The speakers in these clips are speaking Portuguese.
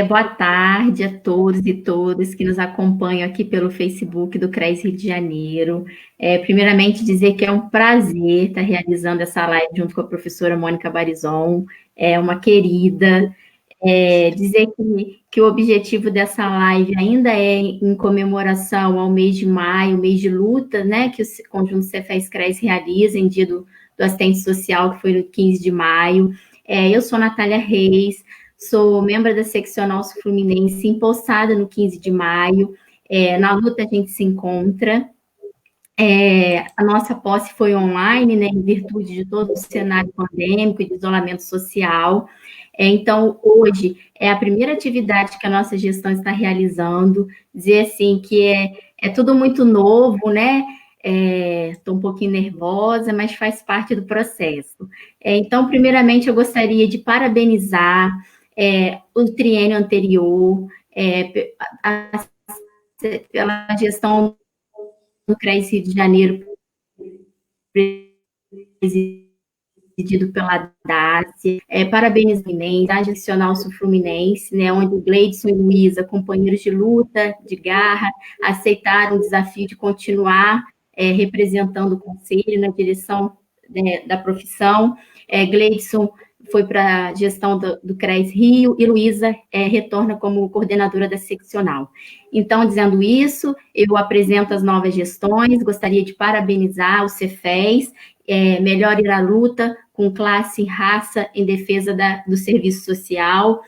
Boa tarde a todos e todas que nos acompanham aqui pelo Facebook do CRES Rio de Janeiro. Primeiramente, dizer que é um prazer estar realizando essa live junto com a professora Mônica Barizon, é uma querida. Dizer que o objetivo dessa live ainda é em comemoração ao mês de maio, mês de luta, né, que o Conjunto Cefes-CRES realiza em dia do assistente social, que foi no 15 de maio. Eu sou Natália Reis, sou membro da seccional Sul-Fluminense, empossada no 15 de maio. Na luta a gente se encontra. A nossa posse foi online, né, em virtude de todo o cenário pandêmico e de isolamento social. Então, hoje é a primeira atividade que a nossa gestão está realizando. Dizer assim que é tudo muito novo, né? Estou um pouquinho nervosa, mas faz parte do processo. Então, primeiramente, eu gostaria de parabenizar o triênio anterior, pela gestão do CRES Rio de Janeiro, presidido pela Dácia, parabéns a Nacional Sul-Fluminense, né, onde o Gleidson e Luísa, companheiros de luta, de garra, aceitaram o desafio de continuar representando o Conselho na direção da profissão. Gleidson foi para a gestão do CRES Rio e Luísa retorna como coordenadora da seccional. Então, dizendo isso, eu apresento as novas gestões, gostaria de parabenizar o Cefes, melhor ir à luta com classe e raça em defesa do serviço social,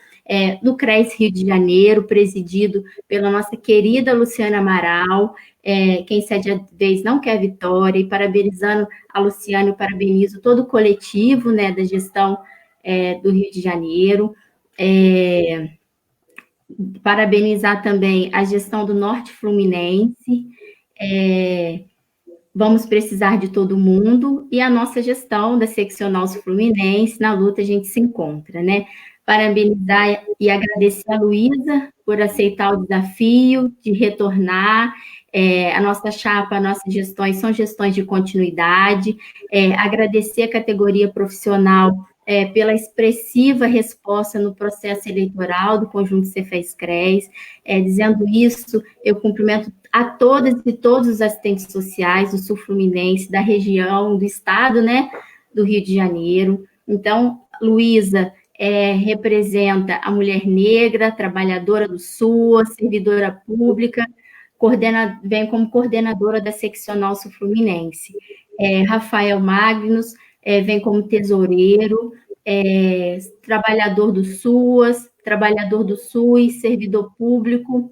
do CRES Rio de Janeiro, presidido pela nossa querida Luciana Amaral, quem cede a vez não quer vitória, e parabenizando a Luciana, eu parabenizo todo o coletivo, né, da gestão do Rio de Janeiro, parabenizar também a gestão do Norte Fluminense, vamos precisar de todo mundo, e a nossa gestão da seccional Fluminense, na luta a gente se encontra, né? Parabenizar e agradecer a Luísa por aceitar o desafio de retornar. A nossa chapa, as nossas gestões são gestões de continuidade. Agradecer a categoria profissional pela expressiva resposta no processo eleitoral do Conjunto Cefes-CRES. Dizendo isso, eu cumprimento a todas e todos os assistentes sociais do Sul Fluminense, da região, do estado, né, do Rio de Janeiro. Então, Luísa representa a mulher negra, trabalhadora do Sul, servidora pública, vem como coordenadora da seccional Sul Fluminense. Rafael Magnus vem como tesoureiro, trabalhador do SUS, servidor público.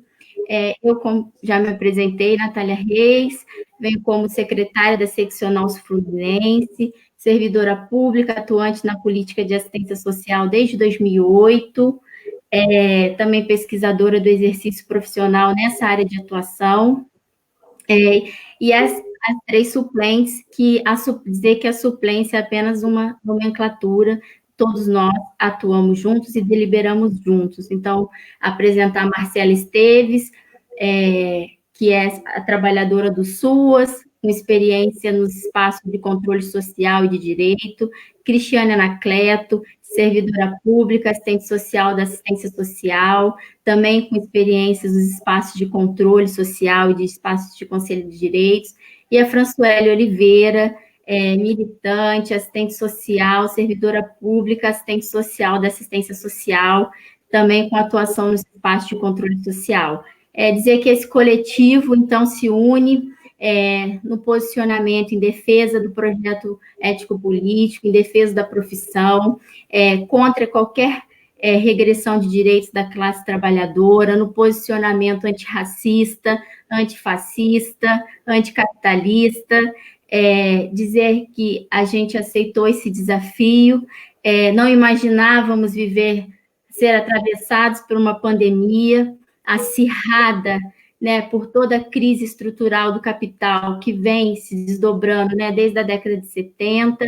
Eu, como já me apresentei, Natália Reis, venho como secretária da seccional Fluminense, servidora pública, atuante na política de assistência social desde 2008, também pesquisadora do exercício profissional nessa área de atuação, e as três suplentes, dizer que a suplência é apenas uma nomenclatura, todos nós atuamos juntos e deliberamos juntos. Então, apresentar a Marcela Esteves, que é a trabalhadora do SUAS, com experiência nos espaços de controle social e de direito, Cristiane Anacleto, servidora pública, assistente social da assistência social, também com experiências nos espaços de controle social e de espaços de conselho de direitos, e a Françoele Oliveira, militante, assistente social, servidora pública, assistente social da assistência social, também com atuação nos espaços de controle social. Dizer que esse coletivo, então, se une no posicionamento em defesa do projeto ético-político, em defesa da profissão, contra qualquer regressão de direitos da classe trabalhadora, no posicionamento antirracista, antifascista, anticapitalista, dizer que a gente aceitou esse desafio, não imaginávamos ser atravessados por uma pandemia acirrada, né, por toda a crise estrutural do capital que vem se desdobrando, né, desde a década de 70,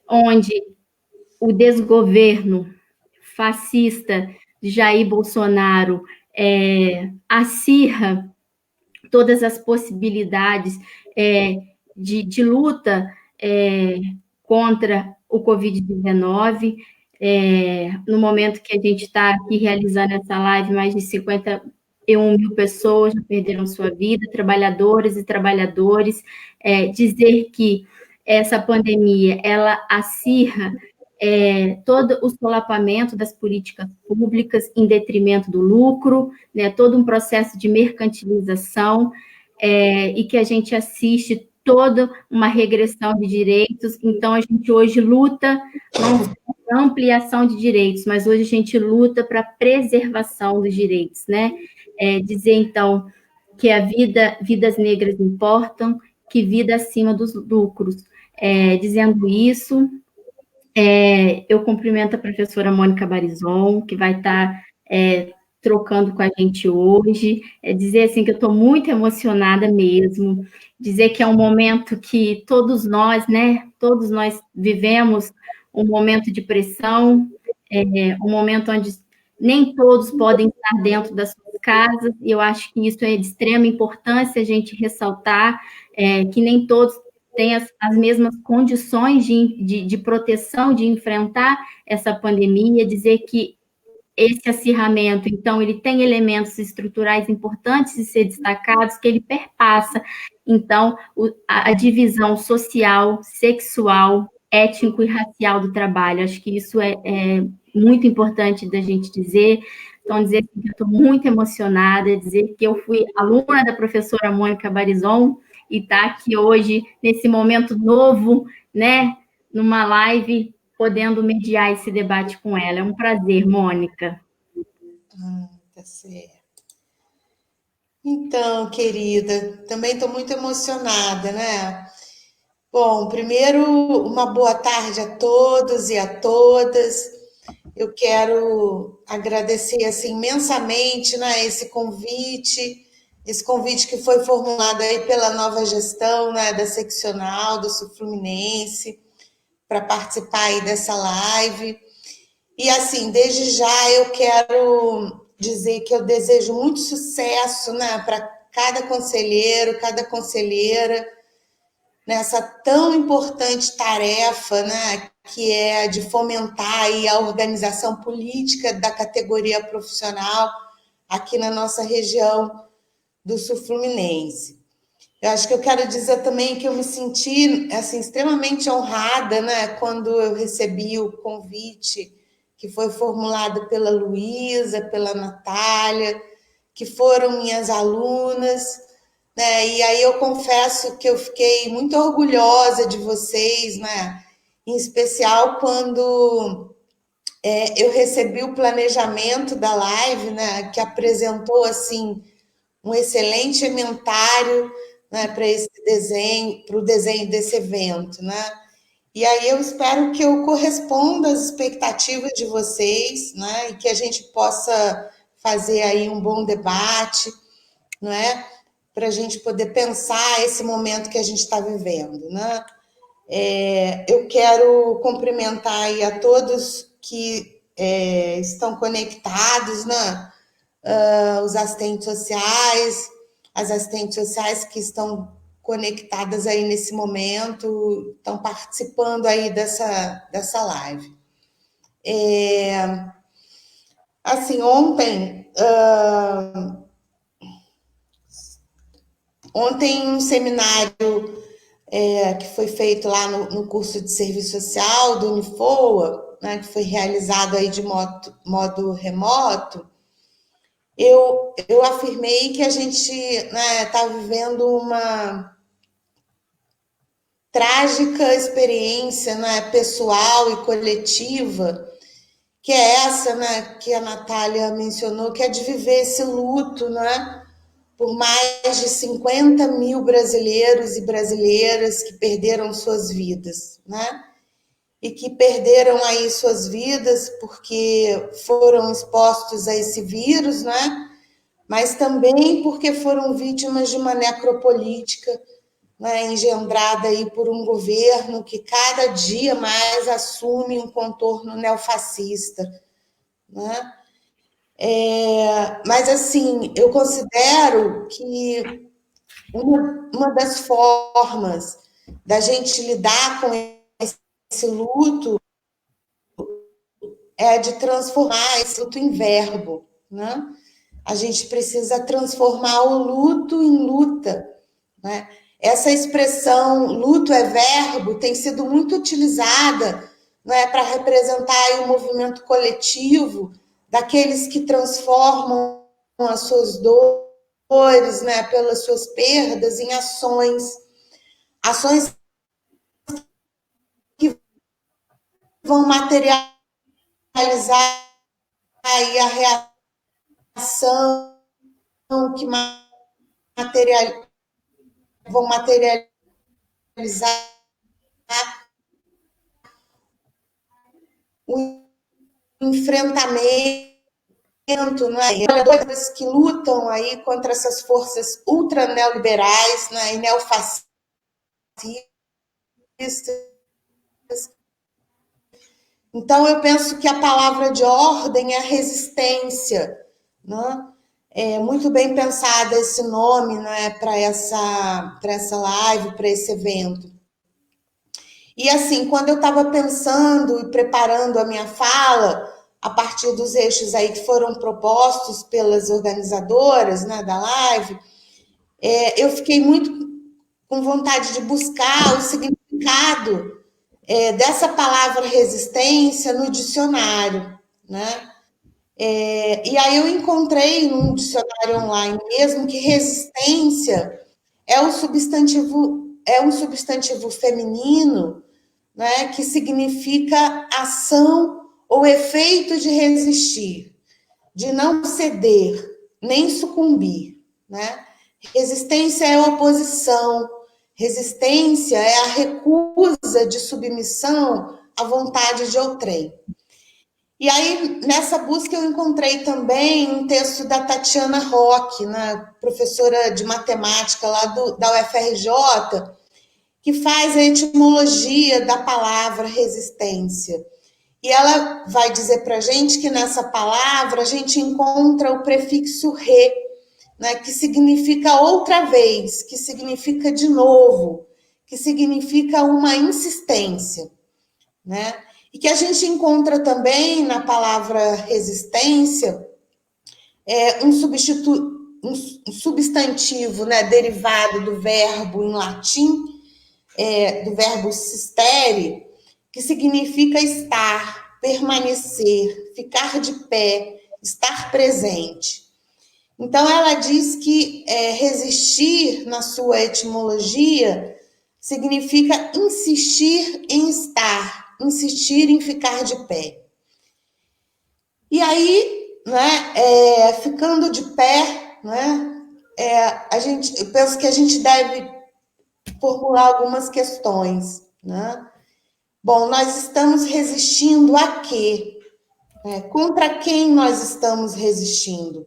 onde o desgoverno fascista de Jair Bolsonaro acirra todas as possibilidades de luta contra o Covid-19, No momento que a gente está aqui realizando essa live, mais de 51 mil pessoas já perderam sua vida, trabalhadoras e trabalhadores. Dizer que essa pandemia, ela acirra todo o solapamento das políticas públicas em detrimento do lucro, né, todo um processo de mercantilização, e que a gente assiste toda uma regressão de direitos. Então, a gente hoje luta, não ampliação de direitos, mas hoje a gente luta para a preservação dos direitos, né? Dizer, então, que vidas negras importam, que vida acima dos lucros. Dizendo isso, eu cumprimento a professora Mônica Barizon, que vai estar trocando com a gente hoje. Dizer assim que eu estou muito emocionada mesmo, dizer que é um momento que todos nós, né, todos nós vivemos um momento de pressão, um momento onde nem todos podem estar dentro das suas casas, e eu acho que isso é de extrema importância a gente ressaltar, que nem todos têm as mesmas condições de proteção, de enfrentar essa pandemia, dizer que esse acirramento, então, ele tem elementos estruturais importantes de ser destacados, que ele perpassa, então, a divisão social, sexual, étnico e racial do trabalho. Acho que isso é muito importante da gente dizer. Então, dizer que eu estou muito emocionada, dizer que eu fui aluna da professora Mônica Barizon e está aqui hoje, nesse momento novo, né, numa live, podendo mediar esse debate com ela. É um prazer, Mônica. Tá certo. Então, querida, também estou muito emocionada, né? Bom, primeiro, uma boa tarde a todos e a todas. Eu quero agradecer assim, imensamente, né, esse convite que foi formulado aí pela nova gestão, né, da seccional do Sul Fluminense, para participar aí dessa live. E assim, desde já eu quero dizer que eu desejo muito sucesso, né, para cada conselheiro, cada conselheira nessa tão importante tarefa, né, que é de fomentar aí a organização política da categoria profissional aqui na nossa região do Sul Fluminense. Eu acho que eu quero dizer também que eu me senti assim extremamente honrada, né, quando eu recebi o convite que foi formulado pela Luísa, pela Natália, que foram minhas alunas, né? E aí eu confesso que eu fiquei muito orgulhosa de vocês, né? Em especial quando eu recebi o planejamento da live, né? Que apresentou assim um excelente inventário, né? Para esse desenho, para o desenho desse evento, né? E aí eu espero que eu corresponda às expectativas de vocês, né? E que a gente possa fazer aí um bom debate, não é? Para a gente poder pensar esse momento que a gente está vivendo, né? Eu quero cumprimentar aí a todos que estão conectados, né? Os assistentes sociais, as assistentes sociais que estão conectadas aí nesse momento, estão participando aí dessa live. Assim, ontem um seminário que foi feito lá no curso de serviço social do Unifoa, né, que foi realizado aí de modo remoto, eu afirmei que a gente está vivendo uma trágica experiência, né, pessoal e coletiva, que é essa, né, que a Natália mencionou, que é de viver esse luto, né, por mais de 50 mil brasileiros e brasileiras que perderam suas vidas, né? E que perderam aí suas vidas porque foram expostos a esse vírus, né? Mas também porque foram vítimas de uma necropolítica, né, engendrada aí por um governo que cada dia mais assume um contorno neofascista, né? Mas assim, eu considero que uma das formas da gente lidar com esse luto é de transformar esse luto em verbo, né? A gente precisa transformar o luto em luta, né? Essa expressão luto é verbo tem sido muito utilizada, né, para representar o movimento coletivo daqueles que transformam as suas dores, né, pelas suas perdas em ações que vão materializar aí a reação que vão materializar o enfrentamento, né? Trabalhadores que lutam aí contra essas forças ultra neoliberais, né, e neofascistas. Então, eu penso que a palavra de ordem é a resistência, né? É muito bem pensado esse nome, né, para essa live, para esse evento. E assim, quando eu estava pensando e preparando a minha fala, a partir dos eixos aí que foram propostos pelas organizadoras, né, da live, eu fiquei muito com vontade de buscar o significado dessa palavra resistência no dicionário, né? E aí eu encontrei num dicionário online mesmo que resistência é um substantivo feminino, né, que significa ação ou efeito de resistir, de não ceder, nem sucumbir, né? Resistência é oposição, resistência é a recusa de submissão à vontade de outrem. E aí, nessa busca, eu encontrei também um texto da Tatiana Roque, né, professora de matemática lá da UFRJ, que faz a etimologia da palavra resistência. E ela vai dizer para a gente que nessa palavra a gente encontra o prefixo re, né, que significa outra vez, que significa de novo, que significa uma insistência, né? E que a gente encontra também na palavra resistência um substantivo, né, derivado do verbo em latim, do verbo sistere, que significa estar, permanecer, ficar de pé, estar presente. Então, ela diz que resistir, na sua etimologia, significa insistir em estar, insistir em ficar de pé. E aí, né, ficando de pé, né, eu penso que a gente deve formular algumas questões, né? Bom, nós estamos resistindo a quê? Contra quem nós estamos resistindo?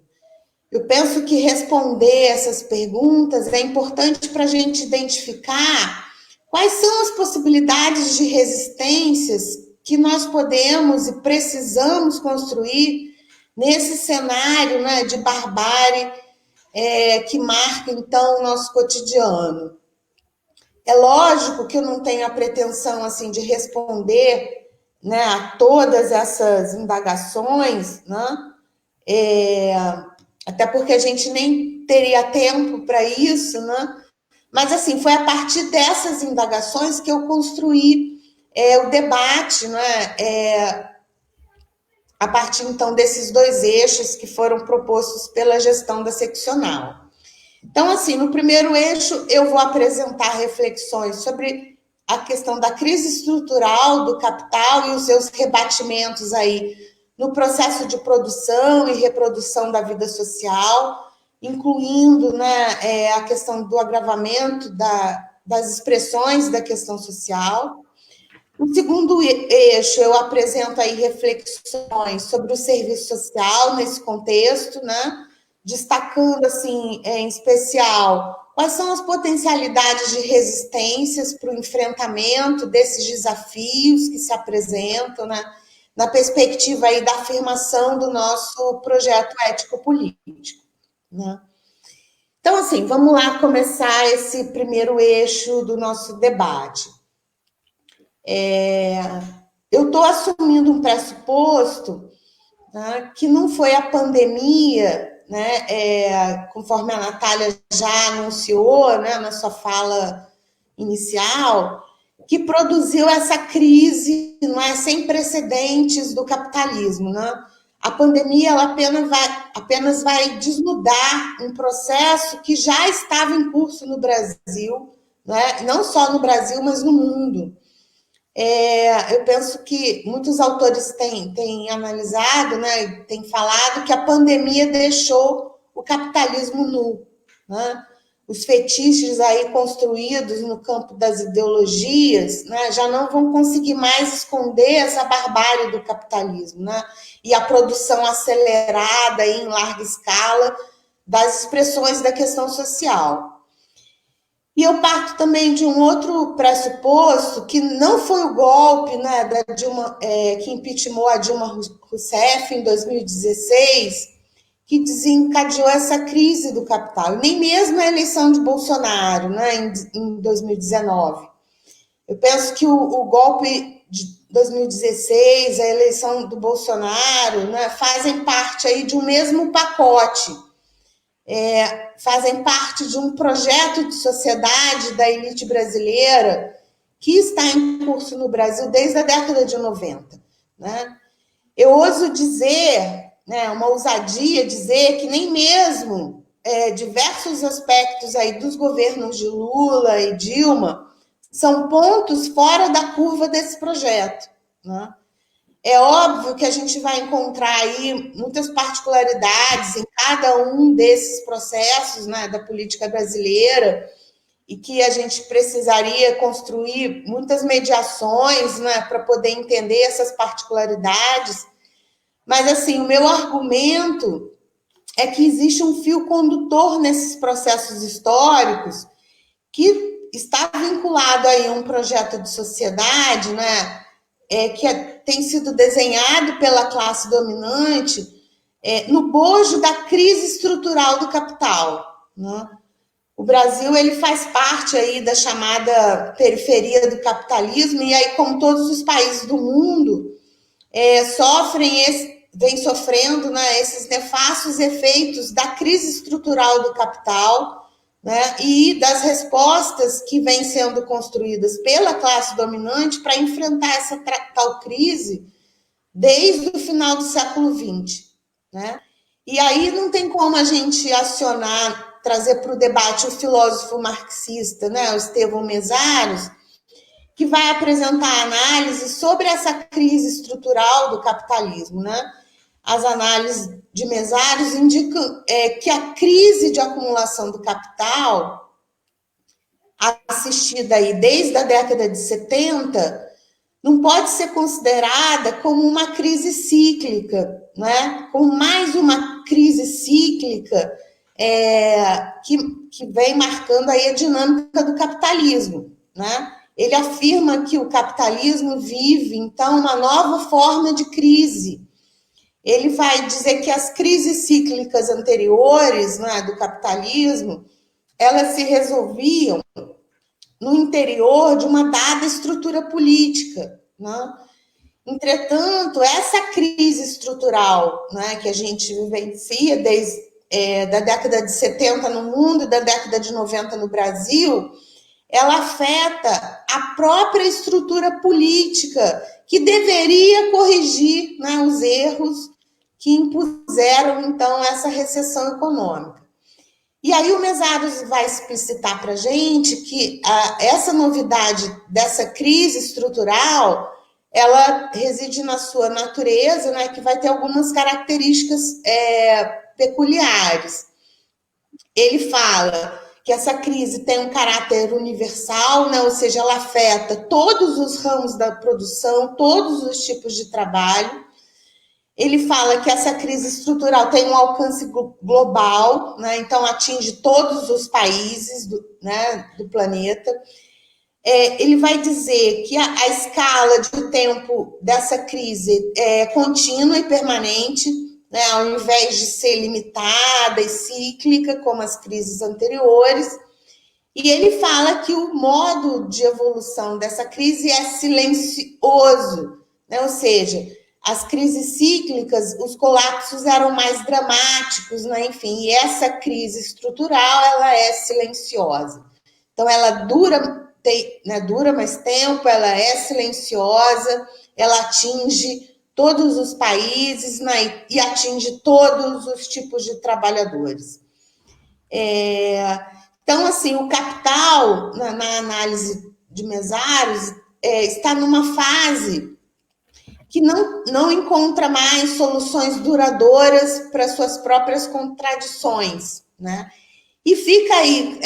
Eu penso que responder essas perguntas é importante para a gente identificar quais são as possibilidades de resistências que nós podemos e precisamos construir nesse cenário, né, de barbárie que marca, então, o nosso cotidiano. É lógico que eu não tenho a pretensão assim de responder, né, a todas essas indagações, né? Até porque a gente nem teria tempo para isso, né? Mas assim, foi a partir dessas indagações que eu construí o debate, né? A partir então desses dois eixos que foram propostos pela gestão da seccional. Então, assim, no primeiro eixo, eu vou apresentar reflexões sobre a questão da crise estrutural do capital e os seus rebatimentos aí no processo de produção e reprodução da vida social, incluindo, né, a questão do agravamento das expressões da questão social. No segundo eixo, eu apresento aí reflexões sobre o serviço social nesse contexto, né? Destacando, assim, em especial, quais são as potencialidades de resistências para o enfrentamento desses desafios que se apresentam, né? Na perspectiva aí da afirmação do nosso projeto ético-político, né? Então, assim, vamos lá começar esse primeiro eixo do nosso debate. eu estou assumindo um pressuposto, né, que não foi a pandemia, né, conforme a Natália já anunciou, né, na sua fala inicial, que produziu essa crise, não é, sem precedentes do capitalismo, né? A pandemia ela apenas vai desnudar um processo que já estava em curso no Brasil, né? Não só no Brasil, mas no mundo. Eu penso que muitos autores têm analisado, né, têm falado que a pandemia deixou o capitalismo nu, né? Os fetiches aí construídos no campo das ideologias, né, já não vão conseguir mais esconder essa barbárie do capitalismo, né? E a produção acelerada em larga escala das expressões da questão social. E eu parto também de um outro pressuposto, que não foi o golpe, né, da Dilma, que impeachmentou a Dilma Rousseff em 2016, que desencadeou essa crise do capital, nem mesmo a eleição de Bolsonaro, né, em 2019. Eu penso que o golpe de 2016, a eleição do Bolsonaro, né, fazem parte aí de um mesmo pacote, fazem parte de um projeto de sociedade da elite brasileira que está em curso no Brasil desde a década de 90. Né? Eu ouso dizer, né, uma ousadia dizer que nem mesmo diversos aspectos aí dos governos de Lula e Dilma são pontos fora da curva desse projeto. Né? É óbvio que a gente vai encontrar aí muitas particularidades em cada um desses processos, né, da política brasileira, e que a gente precisaria construir muitas mediações, né, para poder entender essas particularidades. Mas, assim, o meu argumento é que existe um fio condutor nesses processos históricos que está vinculado aí a um projeto de sociedade, né, que tem sido desenhado pela classe dominante no bojo da crise estrutural do capital. Né? O Brasil ele faz parte aí da chamada periferia do capitalismo, e aí, como todos os países do mundo, vem sofrendo, né, esses nefastos efeitos da crise estrutural do capital, né, e das respostas que vêm sendo construídas pela classe dominante para enfrentar essa tal crise desde o final do século XX. Né? E aí não tem como a gente trazer para o debate o filósofo marxista, né, o Estevão Mesaros, que vai apresentar análise sobre essa crise estrutural do capitalismo. Né? As análises de Mesaros indicam que a crise de acumulação do capital, assistida aí desde a década de 70, não pode ser considerada como uma crise cíclica, né? Como mais uma crise cíclica que vem marcando aí a dinâmica do capitalismo. Né? Ele afirma que o capitalismo vive, então, uma nova forma de crise. Ele vai dizer que as crises cíclicas anteriores, né, do capitalismo, elas se resolviam no interior de uma dada estrutura política. Né? Entretanto, essa crise estrutural, né, que a gente vivencia desde da década de 70 no mundo e da década de 90 no Brasil, ela afeta a própria estrutura política, que deveria corrigir, né, os erros que impuseram, então, essa recessão econômica. E aí o Mesaros vai explicitar para a gente que essa novidade dessa crise estrutural, ela reside na sua natureza, né, que vai ter algumas características peculiares. Ele fala que essa crise tem um caráter universal, né, ou seja, ela afeta todos os ramos da produção, todos os tipos de trabalho. Ele fala que essa crise estrutural tem um alcance global, né? Então atinge todos os países do planeta. Ele vai dizer que a escala de tempo dessa crise é contínua e permanente, né? Ao invés de ser limitada e cíclica, como as crises anteriores. E ele fala que o modo de evolução dessa crise é silencioso, né? Ou seja, as crises cíclicas, os colapsos eram mais dramáticos, né? Enfim, e essa crise estrutural, ela é silenciosa. Então, ela dura mais tempo, ela é silenciosa, ela atinge todos os países, né? E atinge todos os tipos de trabalhadores. Então, assim, o capital, na análise de Mesaros, está numa fase que não encontra mais soluções duradouras para suas próprias contradições, né? E fica aí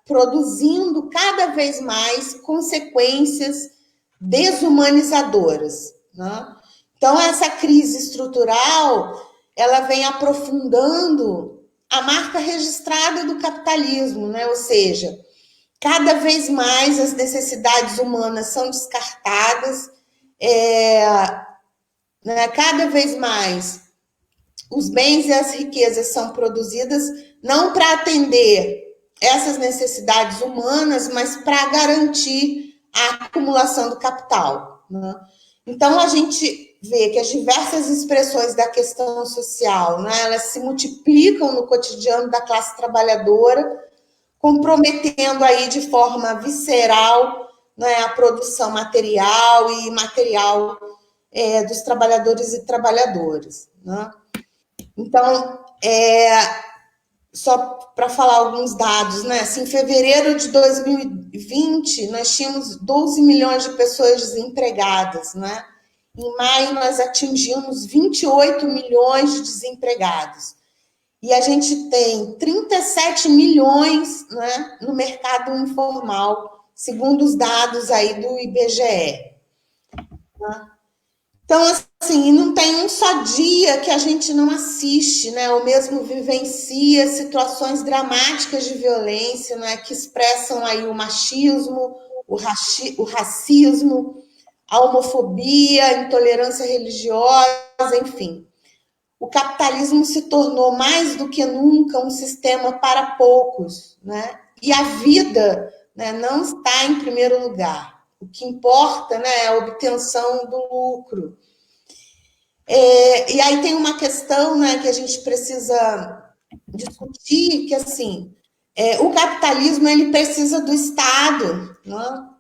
produzindo cada vez mais consequências desumanizadoras, né? Então, essa crise estrutural, ela vem aprofundando a marca registrada do capitalismo, né? Ou seja, cada vez mais as necessidades humanas são descartadas, né? Cada vez mais os bens e as riquezas são produzidas não para atender essas necessidades humanas, mas para garantir a acumulação do capital, né? Então, a gente vê que as diversas expressões da questão social, né, elas se multiplicam no cotidiano da classe trabalhadora, comprometendo aí de forma visceral, né, a produção material e imaterial dos trabalhadores e trabalhadoras, né? Então, só para falar alguns dados, né? Assim, em fevereiro de 2020, nós tínhamos 12 milhões de pessoas desempregadas, né? Em maio, nós atingimos 28 milhões de desempregados. E a gente tem 37 milhões, né, no mercado informal, segundo os dados aí do IBGE. Né? Então, assim, não tem um só dia que a gente não assiste, né, ou mesmo vivencia situações dramáticas de violência, né, que expressam aí o machismo, o racismo, a homofobia, a intolerância religiosa, enfim. O capitalismo se tornou mais do que nunca um sistema para poucos, né? E a vida, né, não está em primeiro lugar. O que importa, né, é a obtenção do lucro. E aí tem uma questão, né, que a gente precisa discutir, que assim, o capitalismo ele precisa do Estado, né?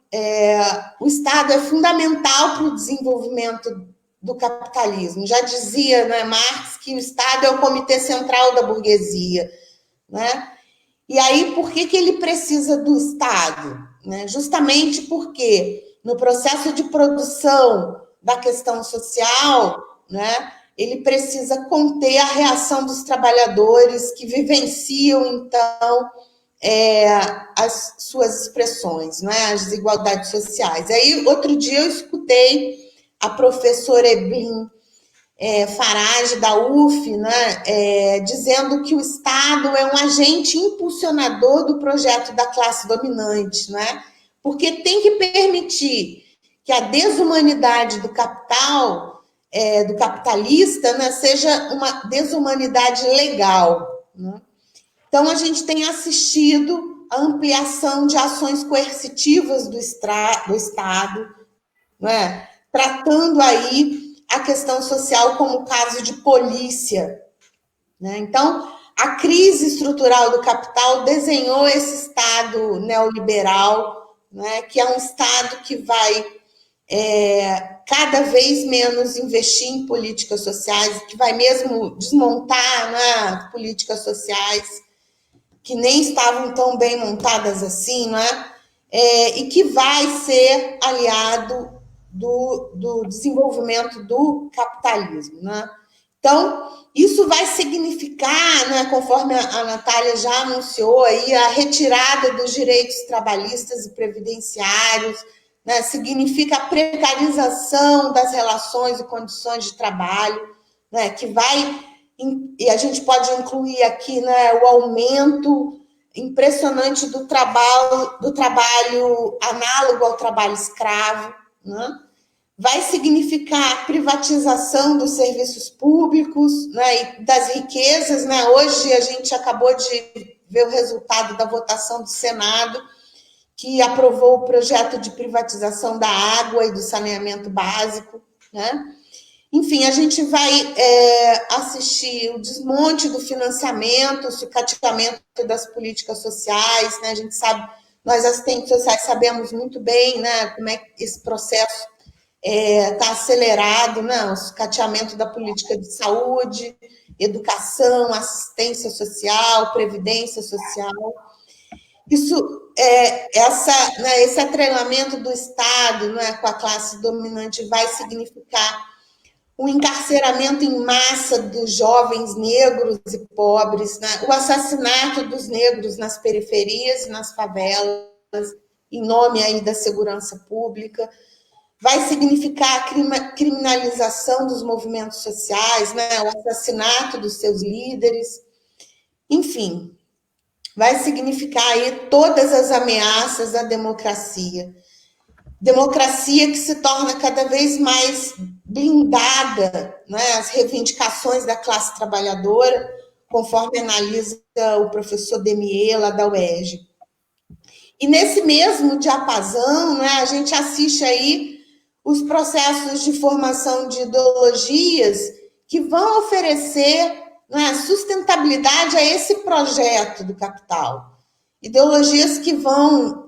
O Estado é fundamental para o desenvolvimento do capitalismo. Já dizia, né, Marx que o Estado é o comitê central da burguesia, né? E aí, por que ele precisa do Estado? Né? Justamente porque no processo de produção da questão social, né, ele precisa conter a reação dos trabalhadores que vivenciam, então, as suas expressões, né, as desigualdades sociais. Aí, outro dia, eu escutei a professora Eblin Farage, da UF, né, dizendo que o Estado é um agente impulsionador do projeto da classe dominante, né, porque tem que permitir que a desumanidade do capital, do capitalista, né, seja uma desumanidade legal. Né? Então, a gente tem assistido a ampliação de ações coercitivas do Estado, né, tratando aí a questão social como caso de polícia. Né? Então, a crise estrutural do capital desenhou esse Estado neoliberal, né, que é um Estado que vai cada vez menos investir em políticas sociais, que vai mesmo desmontar, né, políticas sociais que nem estavam tão bem montadas assim, né? E que vai ser aliado do desenvolvimento do capitalismo, né? Então, isso vai significar, né, conforme a Natália já anunciou aí, a retirada dos direitos trabalhistas e previdenciários, né, significa a precarização das relações e condições de trabalho, né, que vai, e a gente pode incluir aqui, né, o aumento impressionante do trabalho análogo ao trabalho escravo, né? Vai significar a privatização dos serviços públicos, né, e das riquezas, né? Hoje a gente acabou de ver o resultado da votação do Senado, que aprovou o projeto de privatização da água e do saneamento básico, né? Enfim, a gente vai assistir o desmonte do financiamento, o sucateamento das políticas sociais, né? A gente sabe, nós assistentes sociais sabemos muito bem, né, como é que esse processo está acelerado, né? O sucateamento da política de saúde, educação, assistência social, previdência social. Isso, esse atrelamento do Estado, né, com a classe dominante vai significar o encarceramento em massa dos jovens negros e pobres, né? O assassinato dos negros nas periferias e nas favelas, em nome aí da segurança pública, vai significar a criminalização dos movimentos sociais, né? O assassinato dos seus líderes, enfim, vai significar aí todas as ameaças à democracia. Democracia que se torna cada vez mais blindada, né? As reivindicações da classe trabalhadora, conforme analisa o professor Demier, lá da UERJ. E nesse mesmo diapasão, né, a gente assiste aí os processos de formação de ideologias que vão oferecer, né, sustentabilidade a esse projeto do capital. Ideologias que vão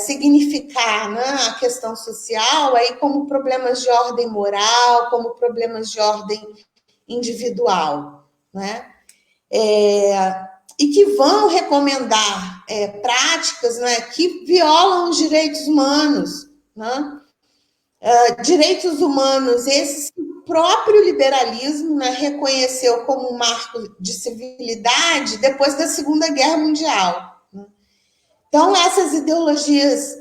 significar, né, a questão social aí como problemas de ordem moral, como problemas de ordem individual, né? E que vão recomendar práticas, né, que violam os direitos humanos, né? Direitos humanos esses que o próprio liberalismo, né, reconheceu como um marco de civilidade depois da Segunda Guerra Mundial. Então, essas ideologias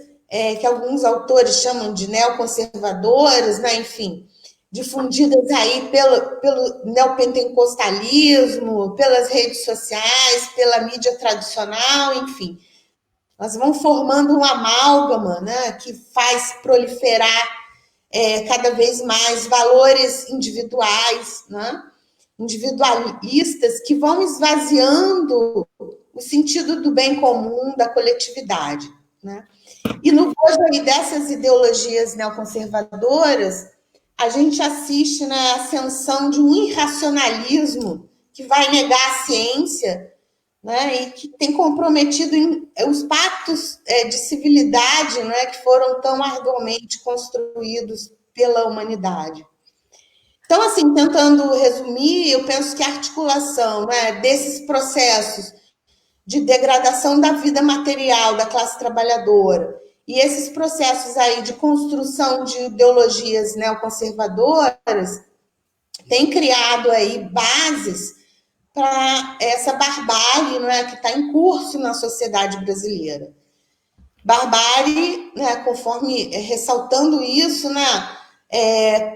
que alguns autores chamam de neoconservadoras, né, enfim, difundidas aí pelo neopentecostalismo, pelas redes sociais, pela mídia tradicional, enfim. Nós vamos formando um amálgama, né, que faz proliferar cada vez mais valores individuais, né, individualistas, que vão esvaziando o sentido do bem comum, da coletividade, né? E no bojo aí dessas ideologias neoconservadoras, a gente assiste, né, a ascensão de um irracionalismo que vai negar a ciência, né, e que tem comprometido os pactos de civilidade, né, que foram tão arduamente construídos pela humanidade. Então, assim, tentando resumir, eu penso que a articulação, né, desses processos de degradação da vida material da classe trabalhadora e esses processos aí de construção de ideologias neoconservadoras têm criado aí bases para essa barbárie, né, que está em curso na sociedade brasileira. Barbárie, né, conforme ressaltando isso, né,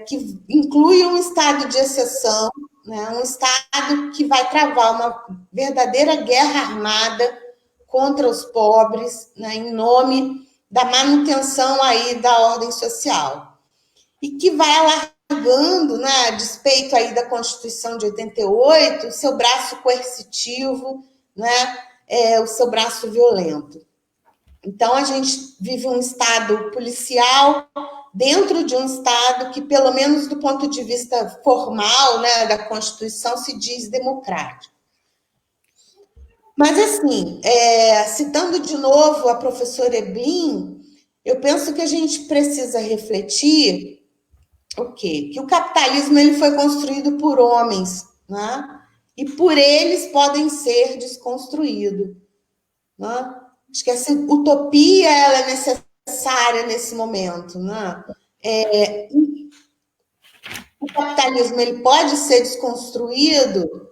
que inclui um estado de exceção, né, um estado que vai travar uma verdadeira guerra armada contra os pobres, né, em nome da manutenção aí da ordem social. E que vai alargando, né, a despeito aí da Constituição de 88, o seu braço coercitivo, né, o seu braço violento. Então, a gente vive um Estado policial dentro de um Estado que, pelo menos do ponto de vista formal, né, da Constituição, se diz democrático. Mas, assim, citando de novo a professora Eblin, eu penso que a gente precisa refletir o quê? Que o capitalismo ele foi construído por homens, né? E por eles podem ser desconstruídos, né? Acho que essa utopia ela é necessária nesse momento, né? O capitalismo ele pode ser desconstruído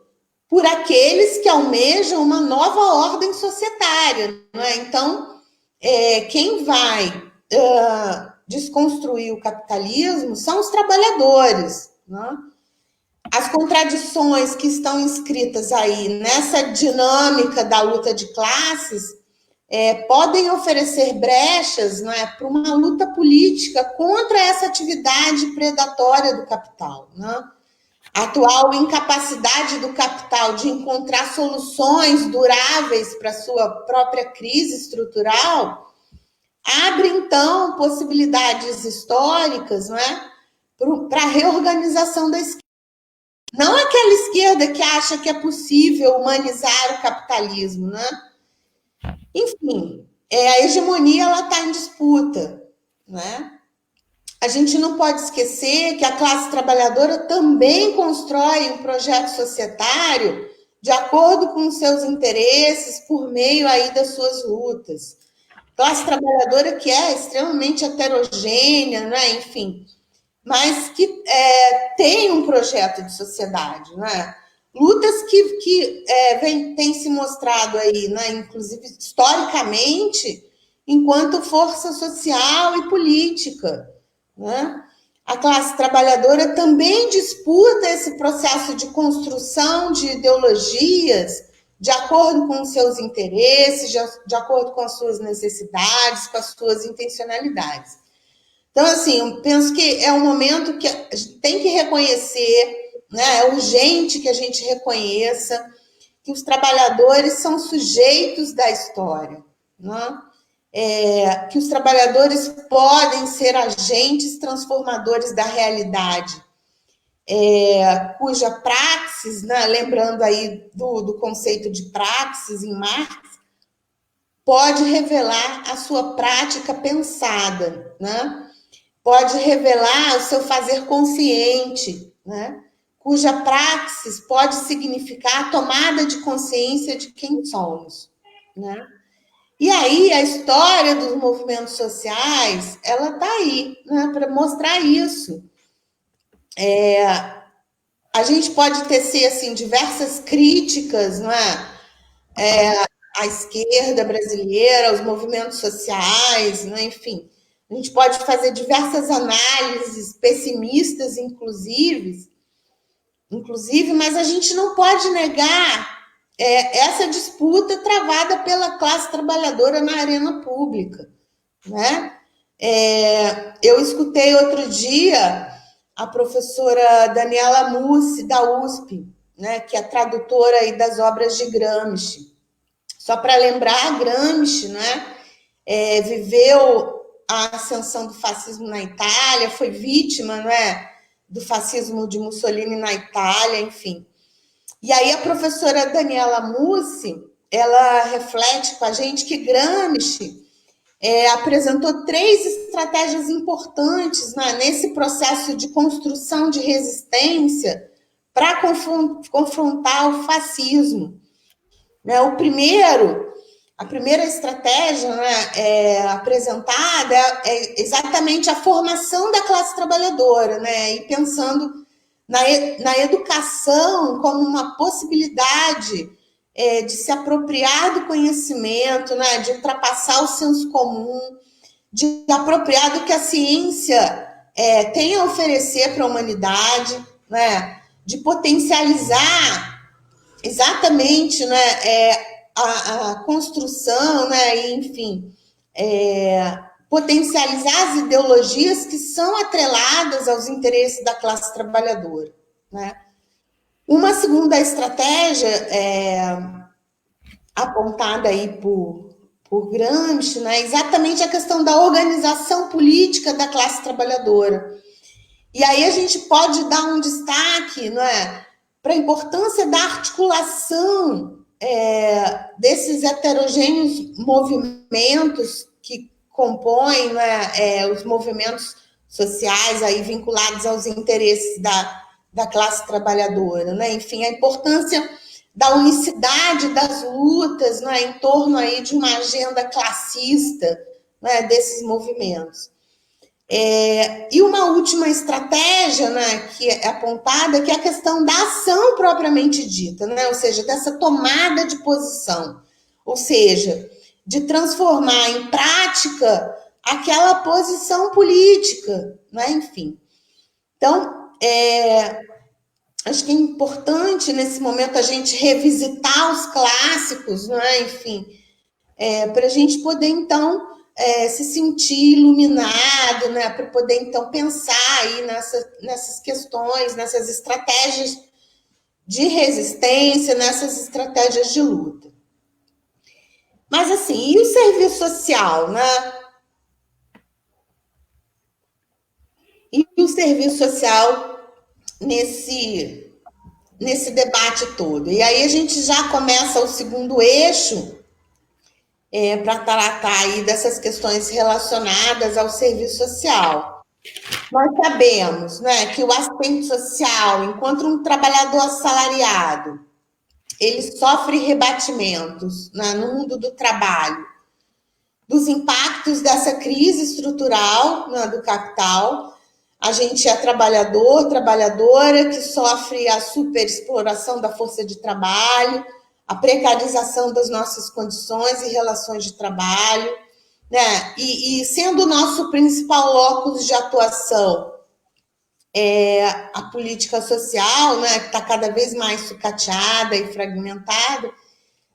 por aqueles que almejam uma nova ordem societária, né? Então, quem vai desconstruir o capitalismo são os trabalhadores, né? As contradições que estão inscritas aí nessa dinâmica da luta de classes podem oferecer brechas, né, para uma luta política contra essa atividade predatória do capital, né? A atual incapacidade do capital de encontrar soluções duráveis para a sua própria crise estrutural abre, então, possibilidades históricas, não é, para a reorganização da esquerda. Não aquela esquerda que acha que é possível humanizar o capitalismo, né? Enfim, a hegemonia ela está em disputa, né? A gente não pode esquecer que a classe trabalhadora também constrói um projeto societário de acordo com os seus interesses, por meio aí das suas lutas. Classe trabalhadora que é extremamente heterogênea, né? Enfim, mas que tem um projeto de sociedade, né? Lutas que têm se mostrado aí, né? Inclusive historicamente, enquanto força social e política, né? A classe trabalhadora também disputa esse processo de construção de ideologias de acordo com os seus interesses, de acordo com as suas necessidades, com as suas intencionalidades. Então, assim, eu penso que é um momento que a gente tem que reconhecer, né? É urgente que a gente reconheça que os trabalhadores são sujeitos da história, né? Que os trabalhadores podem ser agentes transformadores da realidade, cuja praxis, né? Lembrando aí do conceito de praxis em Marx, pode revelar a sua prática pensada, né? Pode revelar o seu fazer consciente, né? Cuja praxis pode significar a tomada de consciência de quem somos, né? E aí a história dos movimentos sociais, ela está aí, né, para mostrar isso. A gente pode tecer assim diversas críticas, não é? À esquerda brasileira, aos movimentos sociais, né? Enfim, a gente pode fazer diversas análises pessimistas, inclusive, mas a gente não pode negar essa disputa travada pela classe trabalhadora na arena pública, né? Eu escutei outro dia a professora Daniela Mussi, da USP, né, que é tradutora aí das obras de Gramsci. Só para lembrar, Gramsci, né, viveu a ascensão do fascismo na Itália, foi vítima, não é, do fascismo de Mussolini na Itália, enfim. E aí a professora Daniela Mussi, ela reflete com a gente que Gramsci apresentou 3 estratégias importantes, né, nesse processo de construção de resistência para confrontar o fascismo. Né? A primeira estratégia, né, apresentada é exatamente a formação da classe trabalhadora, né, e pensando na educação como uma possibilidade de se apropriar do conhecimento, né, de ultrapassar o senso comum, de apropriar do que a ciência tem a oferecer para a humanidade, né, de potencializar exatamente, né, a construção, né, e, enfim, potencializar as ideologias que são atreladas aos interesses da classe trabalhadora, né? Uma segunda estratégia apontada aí por Gramsci, né, exatamente a questão da organização política da classe trabalhadora. E aí a gente pode dar um destaque, não é, para a importância da articulação desses heterogêneos movimentos que compõem, né, os movimentos sociais aí vinculados aos interesses da classe trabalhadora, né? Enfim, a importância da unicidade das lutas, né, em torno aí de uma agenda classista, né, desses movimentos. E uma última estratégia, né, que é apontada, que é a questão da ação propriamente dita, né, ou seja, dessa tomada de posição, ou seja, de transformar em prática aquela posição política, né, enfim. Então, acho que é importante nesse momento a gente revisitar os clássicos, né, enfim, para a gente poder, então, se sentir iluminado, né, para poder, então, pensar aí nessas questões, nessas estratégias de resistência, nessas estratégias de luta. Mas, assim, e o serviço social, né? e o serviço social nesse debate todo. E aí a gente já começa o segundo eixo para tratar aí dessas questões relacionadas ao serviço social. Nós sabemos, né, que o assistente social, enquanto um trabalhador assalariado, ele sofre rebatimentos, né, no mundo do trabalho, dos impactos dessa crise estrutural, né, do capital. A gente é trabalhador, trabalhadora que sofre a superexploração da força de trabalho, a precarização das nossas condições e relações de trabalho, né? E sendo o nosso principal locus de atuação a política social, né, que está cada vez mais sucateada e fragmentada,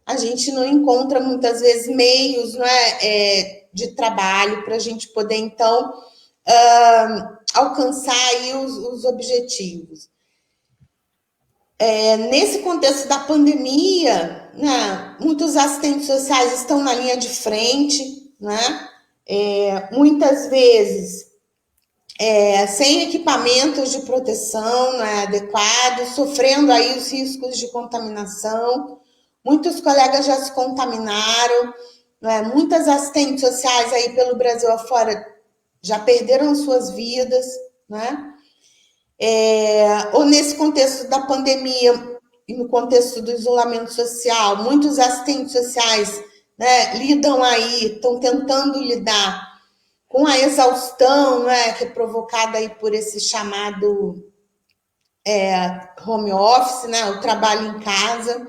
a gente não encontra muitas vezes meios, né, de trabalho para a gente poder, então, alcançar aí os objetivos. Nesse contexto da pandemia, né, muitos assistentes sociais estão na linha de frente, né, muitas vezes sem equipamentos de proteção, né, adequados, sofrendo aí os riscos de contaminação. Muitos colegas já se contaminaram, né, muitas assistentes sociais aí pelo Brasil afora já perderam suas vidas, né? Ou nesse contexto da pandemia e no contexto do isolamento social, muitos assistentes sociais, né, lidam aí, estão tentando lidar com a exaustão, né, que é provocada aí por esse chamado home office, né, o trabalho em casa.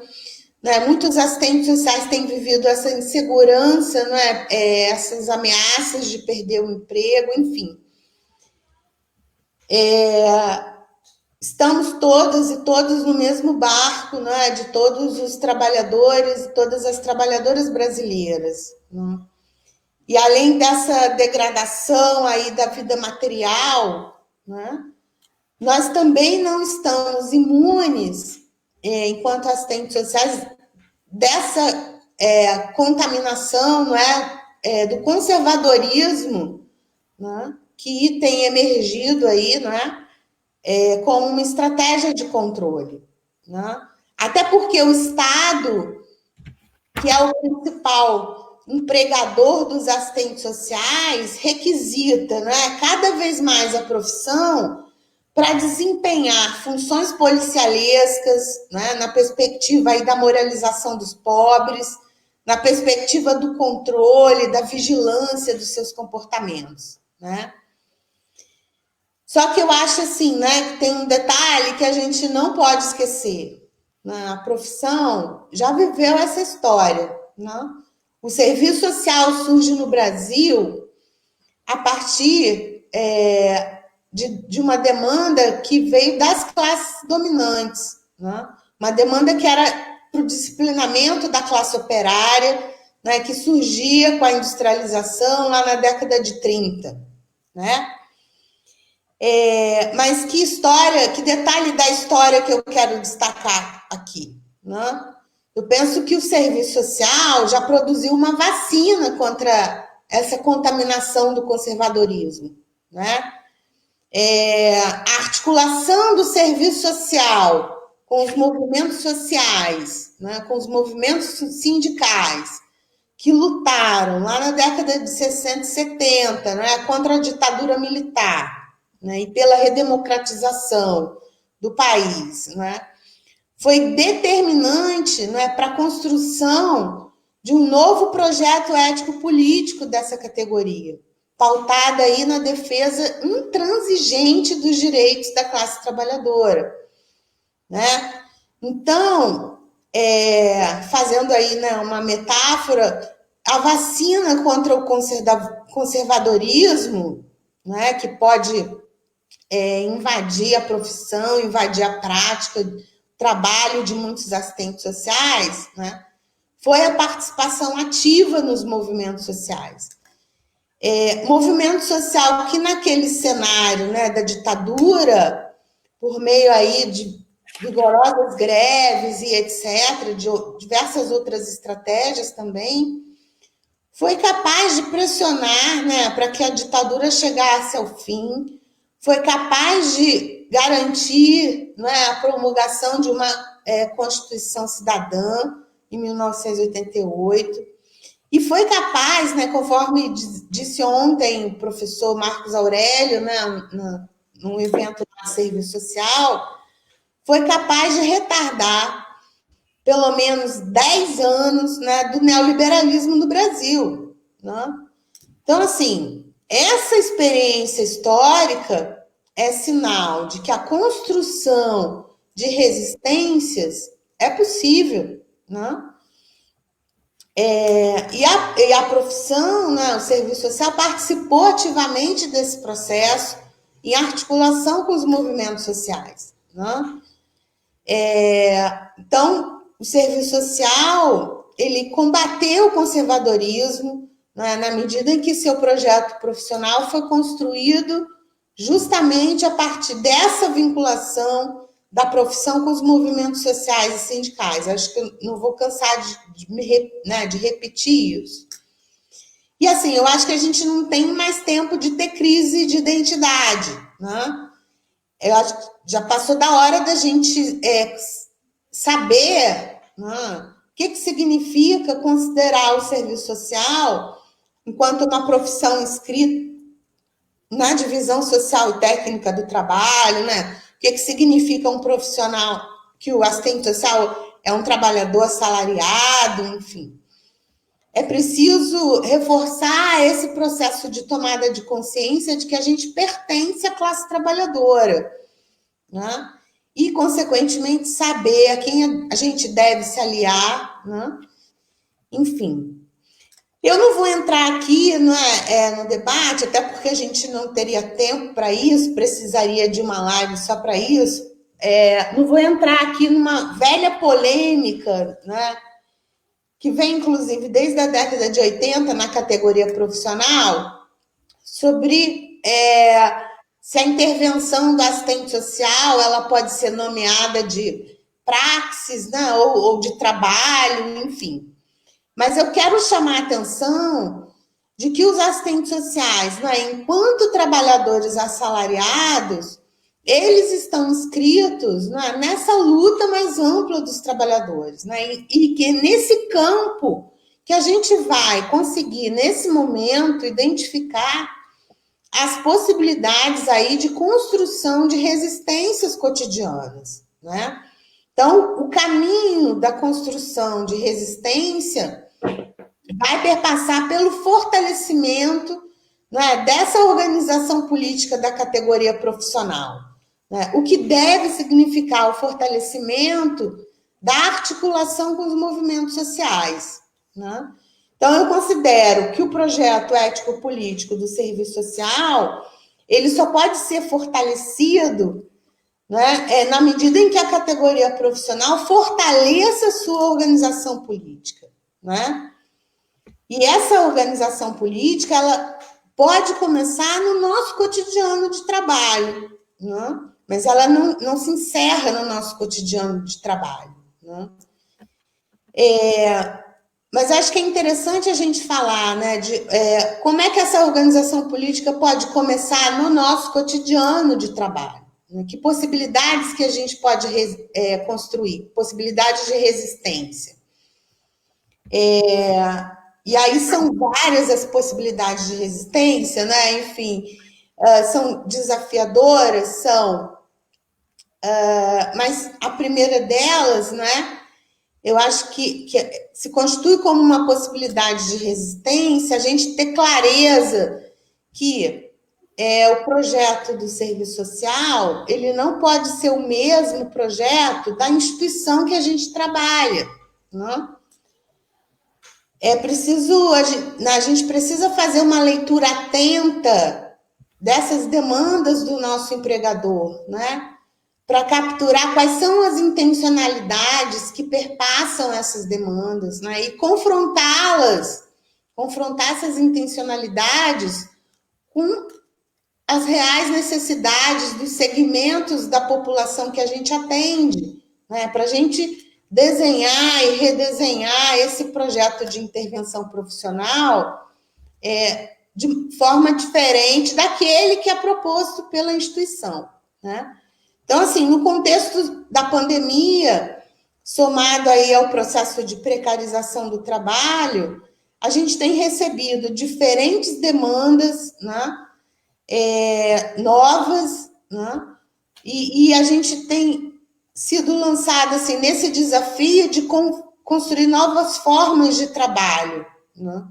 Né, muitos assistentes sociais têm vivido essa insegurança, né, essas ameaças de perder o emprego, enfim. Estamos todas e todos no mesmo barco, né, de todos os trabalhadores e todas as trabalhadoras brasileiras. Né? E além dessa degradação aí da vida material, né, nós também não estamos imunes, enquanto assistentes sociais, dessa contaminação, não é, do conservadorismo, né, que tem emergido aí, né, como uma estratégia de controle, né? Até porque o Estado, que é o principal empregador dos assistentes sociais, requisita, né, cada vez mais a profissão para desempenhar funções policialescas, né, na perspectiva aí da moralização dos pobres, na perspectiva do controle, da vigilância dos seus comportamentos, né? Só que eu acho assim, né, que tem um detalhe que a gente não pode esquecer. Né? A profissão já viveu essa história, né? O serviço social surge no Brasil a partir de uma demanda que veio das classes dominantes, né? Uma demanda que era para o disciplinamento da classe operária, né, que surgia com a industrialização lá na década de 30, né? Mas que história, que detalhe da história que eu quero destacar aqui, né? Eu penso que o serviço social já produziu uma vacina contra essa contaminação do conservadorismo, né? A articulação do serviço social com os movimentos sociais, né, com os movimentos sindicais, que lutaram lá na década de 60 e 70, né, contra a ditadura militar, né, e pela redemocratização do país, né, foi determinante, né, para a construção de um novo projeto ético-político dessa categoria, pautada aí na defesa intransigente dos direitos da classe trabalhadora, né? Então, fazendo aí, né, uma metáfora, a vacina contra o conservadorismo, né, que pode invadir a profissão, invadir a prática, o trabalho de muitos assistentes sociais, né, foi a participação ativa nos movimentos sociais. Movimento social que naquele cenário, né, da ditadura, por meio aí de vigorosas greves e etc., de diversas outras estratégias também, foi capaz de pressionar, né, para que a ditadura chegasse ao fim, foi capaz de garantir, né, a promulgação de uma Constituição Cidadã em 1988, e foi capaz, né, conforme disse ontem o professor Marcos Aurélio, né, num evento do Serviço Social, foi capaz de retardar pelo menos 10 anos, né, do neoliberalismo no Brasil, né? Então, assim, essa experiência histórica é sinal de que a construção de resistências é possível, né? E a profissão, né, o serviço social, participou ativamente desse processo em articulação com os movimentos sociais, né? Então, o serviço social, ele combateu o conservadorismo, né, na medida em que seu projeto profissional foi construído justamente a partir dessa vinculação da profissão com os movimentos sociais e sindicais. Acho que eu não vou cansar de repetir isso. E assim, eu acho que a gente não tem mais tempo de ter crise de identidade, né? Eu acho que já passou da hora da gente saber, né, o que significa considerar o serviço social enquanto uma profissão inscrita na divisão social e técnica do trabalho, né? O que significa um profissional, que o assistente social é um trabalhador assalariado, enfim. É preciso reforçar esse processo de tomada de consciência de que a gente pertence à classe trabalhadora, né? E, consequentemente, saber a quem a gente deve se aliar, né? Enfim. Eu não vou entrar aqui no debate, até porque a gente não teria tempo para isso, precisaria de uma live só para isso. Não vou entrar aqui numa velha polêmica, né, que vem, inclusive, desde a década de 80 na categoria profissional, sobre se a intervenção do assistente social ela pode ser nomeada de praxis, né, ou de trabalho, enfim. Mas eu quero chamar a atenção de que os assistentes sociais, né, enquanto trabalhadores assalariados, eles estão inscritos, né, nessa luta mais ampla dos trabalhadores, né, e que nesse campo que a gente vai conseguir, nesse momento, identificar as possibilidades aí de construção de resistências cotidianas, né? Então, o caminho da construção de resistência vai perpassar pelo fortalecimento, né, dessa organização política da categoria profissional, né, o que deve significar o fortalecimento da articulação com os movimentos sociais, né? Então, eu considero que o projeto ético-político do serviço social, ele só pode ser fortalecido, né, na medida em que a categoria profissional fortaleça a sua organização política, né? E essa organização política, ela pode começar no nosso cotidiano de trabalho, né? Mas ela não se encerra no nosso cotidiano de trabalho, né? Mas acho que é interessante a gente falar, né, de como é que essa organização política pode começar no nosso cotidiano de trabalho, né? Que possibilidades que a gente pode construir, possibilidades de resistência. E aí são várias as possibilidades de resistência, né? Enfim, são desafiadoras, mas a primeira delas, né? Eu acho que se constitui como uma possibilidade de resistência a gente ter clareza que o projeto do serviço social, ele não pode ser o mesmo projeto da instituição que a gente trabalha, né? A gente precisa fazer uma leitura atenta dessas demandas do nosso empregador, né? Para capturar quais são as intencionalidades que perpassam essas demandas, né? E confrontar essas intencionalidades com as reais necessidades dos segmentos da população que a gente atende, né? Para a gente desenhar e redesenhar esse projeto de intervenção profissional de forma diferente daquele que é proposto pela instituição, né? Então, assim, no contexto da pandemia, somado aí ao processo de precarização do trabalho, a gente tem recebido diferentes demandas, né, novas, né, e a gente tem sido lançado assim, nesse desafio de construir novas formas de trabalho, né?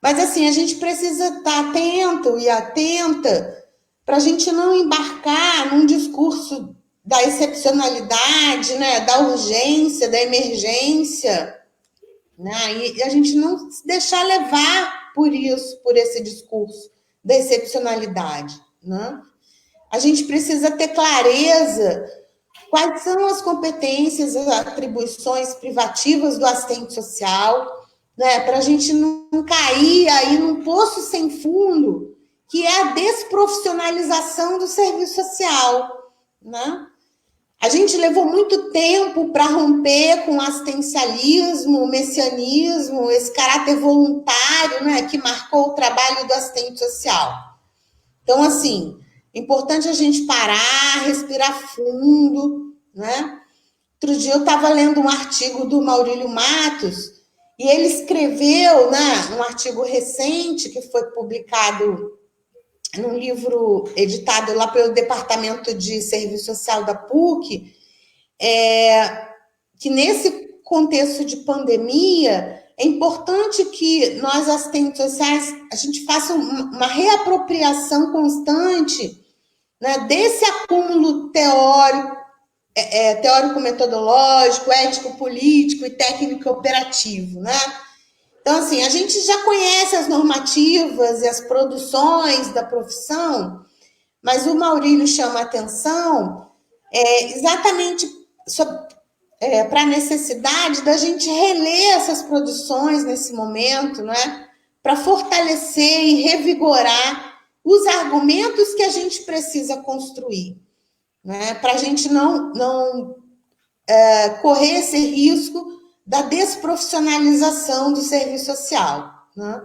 Mas, assim, a gente precisa estar atento e atenta para a gente não embarcar num discurso da excepcionalidade, né, da urgência, da emergência, né, e a gente não se deixar levar por isso, por esse discurso da excepcionalidade, né? A gente precisa ter clareza quais são as competências, as atribuições privativas do assistente social, né, para a gente não cair aí num poço sem fundo, que é a desprofissionalização do serviço social, né? A gente levou muito tempo para romper com o assistencialismo, o messianismo, esse caráter voluntário, né, que marcou o trabalho do assistente social. Então, assim, é importante a gente parar, respirar fundo, né? Outro dia eu estava lendo um artigo do Maurílio Matos e ele escreveu, né, um artigo recente que foi publicado num livro editado lá pelo Departamento de Serviço Social da PUC, que nesse contexto de pandemia é importante que nós, assistentes sociais, a gente faça uma reapropriação constante, né, desse acúmulo teórico, teórico-metodológico, ético-político e técnico-operativo, né? Então, assim, a gente já conhece as normativas e as produções da profissão, mas o Maurílio chama a atenção exatamente para a necessidade da gente reler essas produções nesse momento, né? Para fortalecer e revigorar os argumentos que a gente precisa construir, né, para a gente não correr esse risco da desprofissionalização do serviço social, né?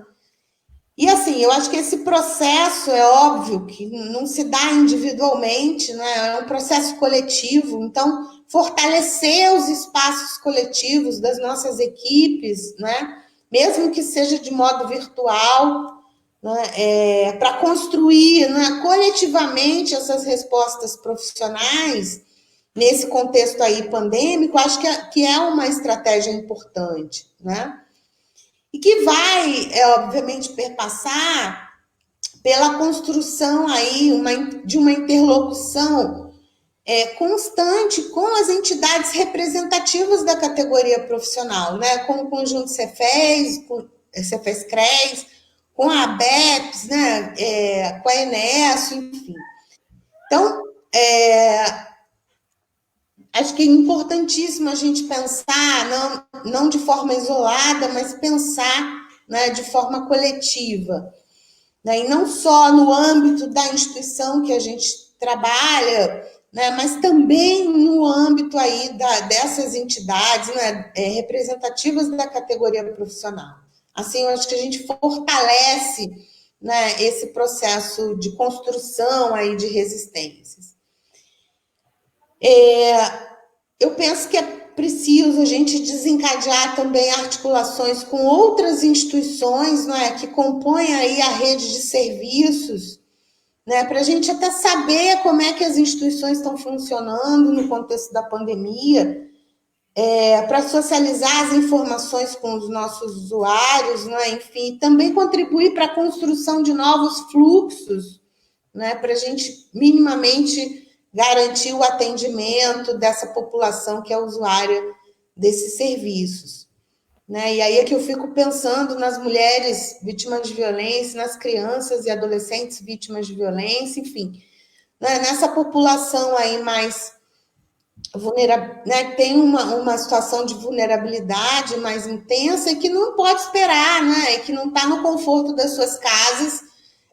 E, assim, eu acho que esse processo é óbvio que não se dá individualmente, né? É um processo coletivo, então fortalecer os espaços coletivos das nossas equipes, né, mesmo que seja de modo virtual, né, para construir, né, coletivamente essas respostas profissionais nesse contexto aí pandêmico, acho que é uma estratégia importante, né? E que vai, obviamente, perpassar pela construção aí de uma interlocução constante com as entidades representativas da categoria profissional, né? Com o Conjunto Cefes, com Cefes-CREs, com a ABEPS, né? Com a Enesso, enfim. Então, acho que é importantíssimo a gente pensar, não de forma isolada, mas pensar, né, de forma coletiva, né? E não só no âmbito da instituição que a gente trabalha, né, mas também no âmbito aí dessas entidades, né, representativas da categoria profissional. Assim, eu acho que a gente fortalece, né, esse processo de construção aí de resistências. Eu penso que é preciso a gente desencadear também articulações com outras instituições, né, que compõem aí a rede de serviços, né, para a gente até saber como é que as instituições estão funcionando no contexto da pandemia, para socializar as informações com os nossos usuários, né, enfim, também contribuir para a construção de novos fluxos, né, para a gente minimamente garantir o atendimento dessa população que é usuária desses serviços, né? E aí é que eu fico pensando nas mulheres vítimas de violência, nas crianças e adolescentes vítimas de violência, enfim, né? Nessa população aí mais vulnerável, né? Tem uma situação de vulnerabilidade mais intensa e que não pode esperar, né? E que não está no conforto das suas casas,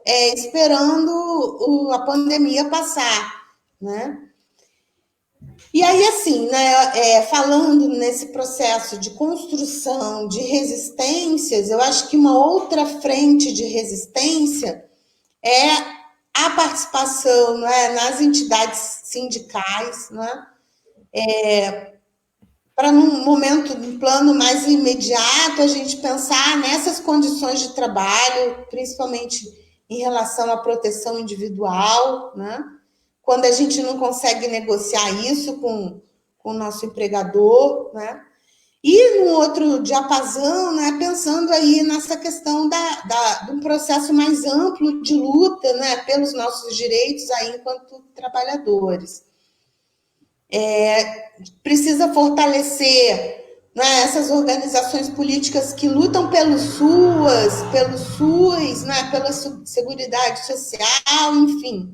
esperando a pandemia passar, né? E aí, assim, né, falando nesse processo de construção de resistências, eu acho que uma outra frente de resistência é a participação, né, nas entidades sindicais, né, para num momento, num plano mais imediato, a gente pensar nessas condições de trabalho, principalmente em relação à proteção individual, né? Quando a gente não consegue negociar isso com o nosso empregador, né? E no outro diapasão, né, pensando aí nessa questão de um processo mais amplo de luta, né, pelos nossos direitos aí enquanto trabalhadores. Precisa fortalecer, né, essas organizações políticas que lutam pelo SUS, né, pela Seguridade Social, enfim.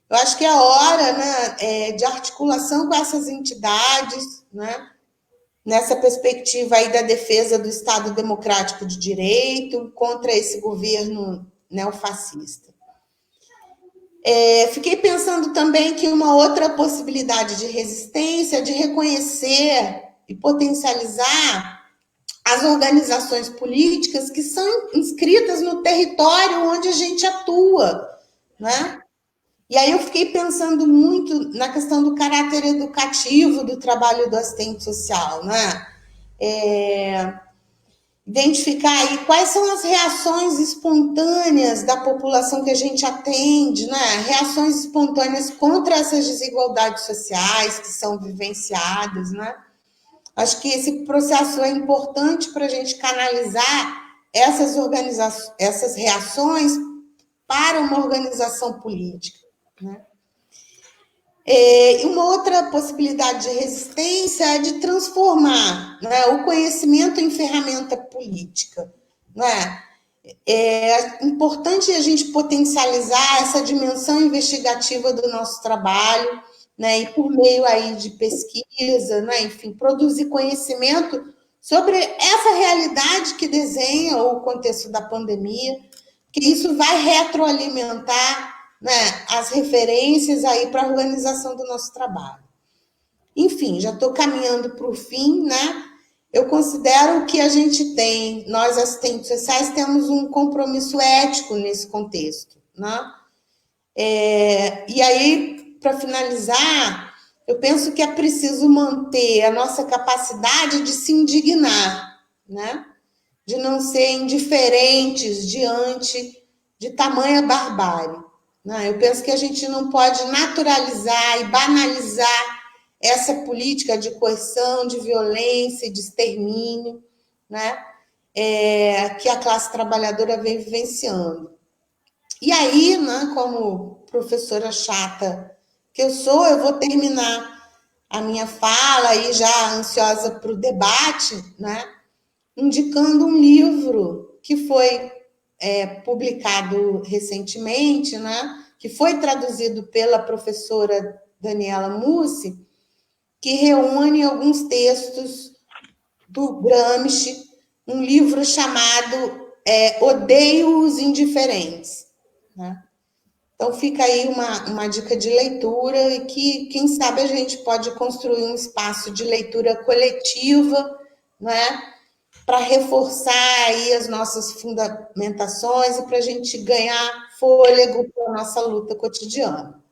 Eu acho que é hora, né, de articulação com essas entidades, né, nessa perspectiva aí da defesa do Estado Democrático de Direito contra esse governo neofascista. Fiquei pensando também que uma outra possibilidade de resistência é de reconhecer e potencializar as organizações políticas que são inscritas no território onde a gente atua, né? E aí eu fiquei pensando muito na questão do caráter educativo do trabalho do assistente social, né? Identificar aí quais são as reações espontâneas da população que a gente atende, né? Reações espontâneas contra essas desigualdades sociais que são vivenciadas, né? Acho que esse processo é importante para a gente canalizar essas reações para uma organização política, né? E uma outra possibilidade de resistência é de transformar, né, o conhecimento em ferramenta política. Né? É importante a gente potencializar essa dimensão investigativa do nosso trabalho, né, e por meio aí de pesquisa, né, enfim, produzir conhecimento sobre essa realidade que desenha o contexto da pandemia, que isso vai retroalimentar, né, as referências aí para a organização do nosso trabalho. Enfim, já estou caminhando para o fim, né? Eu considero que a gente tem, nós assistentes sociais, temos um compromisso ético nesse contexto, né? E aí, para finalizar, eu penso que é preciso manter a nossa capacidade de se indignar, né? De não ser indiferentes diante de tamanha barbárie. Né? Eu penso que a gente não pode naturalizar e banalizar essa política de coerção, de violência, de extermínio, né? Que a classe trabalhadora vem vivenciando. E aí, né, como professora chata que eu sou, eu vou terminar a minha fala aí já ansiosa para o debate, né? Indicando um livro que foi publicado recentemente, né, que foi traduzido pela professora Daniela Mussi, que reúne alguns textos do Gramsci, um livro chamado Odeio os Indiferentes. Né? Então, fica aí uma dica de leitura e que, quem sabe, a gente pode construir um espaço de leitura coletiva, né? Para reforçar aí as nossas fundamentações e para a gente ganhar fôlego para a nossa luta cotidiana.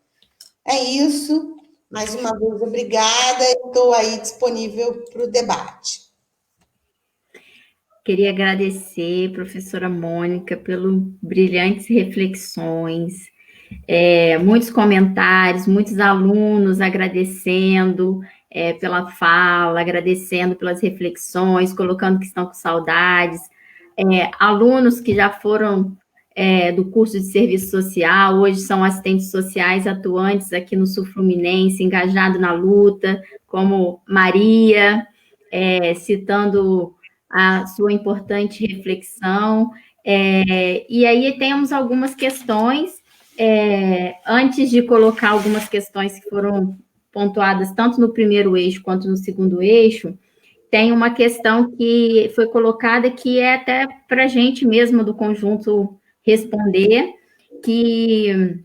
É isso. Mais uma vez, obrigada. Estou aí disponível para o debate. Queria agradecer, professora Mônica, pelas brilhantes reflexões, muitos comentários, muitos alunos agradecendo pela fala, agradecendo pelas reflexões, colocando que estão com saudades, alunos que já foram do curso de serviço social, hoje são assistentes sociais atuantes aqui no Sul Fluminense, engajados na luta, como Maria, citando a sua importante reflexão. E aí temos algumas questões, antes de colocar algumas questões que foram pontuadas tanto no primeiro eixo quanto no segundo eixo, tem uma questão que foi colocada que é até para a gente mesmo do conjunto responder, que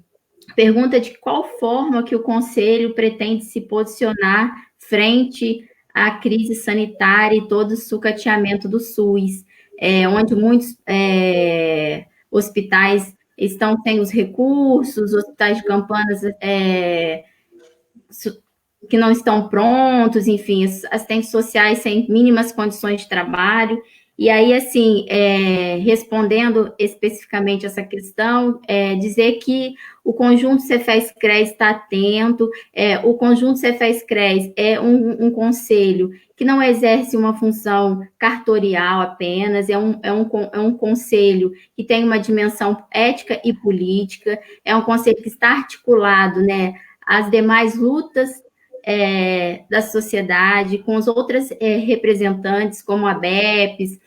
pergunta de qual forma que o Conselho pretende se posicionar frente à crise sanitária e todo o sucateamento do SUS, onde muitos hospitais estão sem os recursos, hospitais de campanhas que não estão prontos, enfim, assistentes sociais sem mínimas condições de trabalho. E aí, assim, respondendo especificamente essa questão, dizer que o conjunto Cefes-CRES está atento, o conjunto Cefes-CRES é um conselho que não exerce uma função cartorial apenas, é um conselho que tem uma dimensão ética e política, é um conselho que está articulado, né, às demais lutas da sociedade, com as outras representantes, como a BEPS,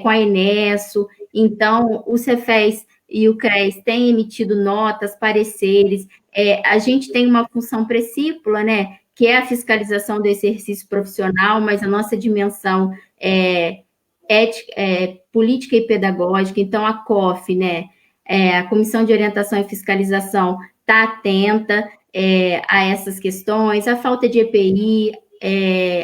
com a Enesso. Então, o Cefes e o CRES têm emitido notas, pareceres. A gente tem uma função precípula, né, que é a fiscalização do exercício profissional, mas a nossa dimensão ética, política e pedagógica. Então, a COF, né, a Comissão de Orientação e Fiscalização, está atenta a essas questões, a falta de EPI,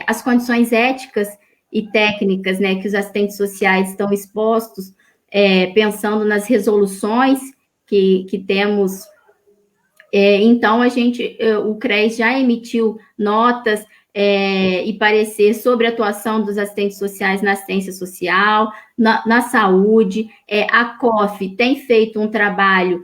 as condições éticas e técnicas, né, que os assistentes sociais estão expostos, pensando nas resoluções que temos. Então, o CRES já emitiu notas e parecer sobre a atuação dos assistentes sociais na assistência social, na saúde. A COF tem feito um trabalho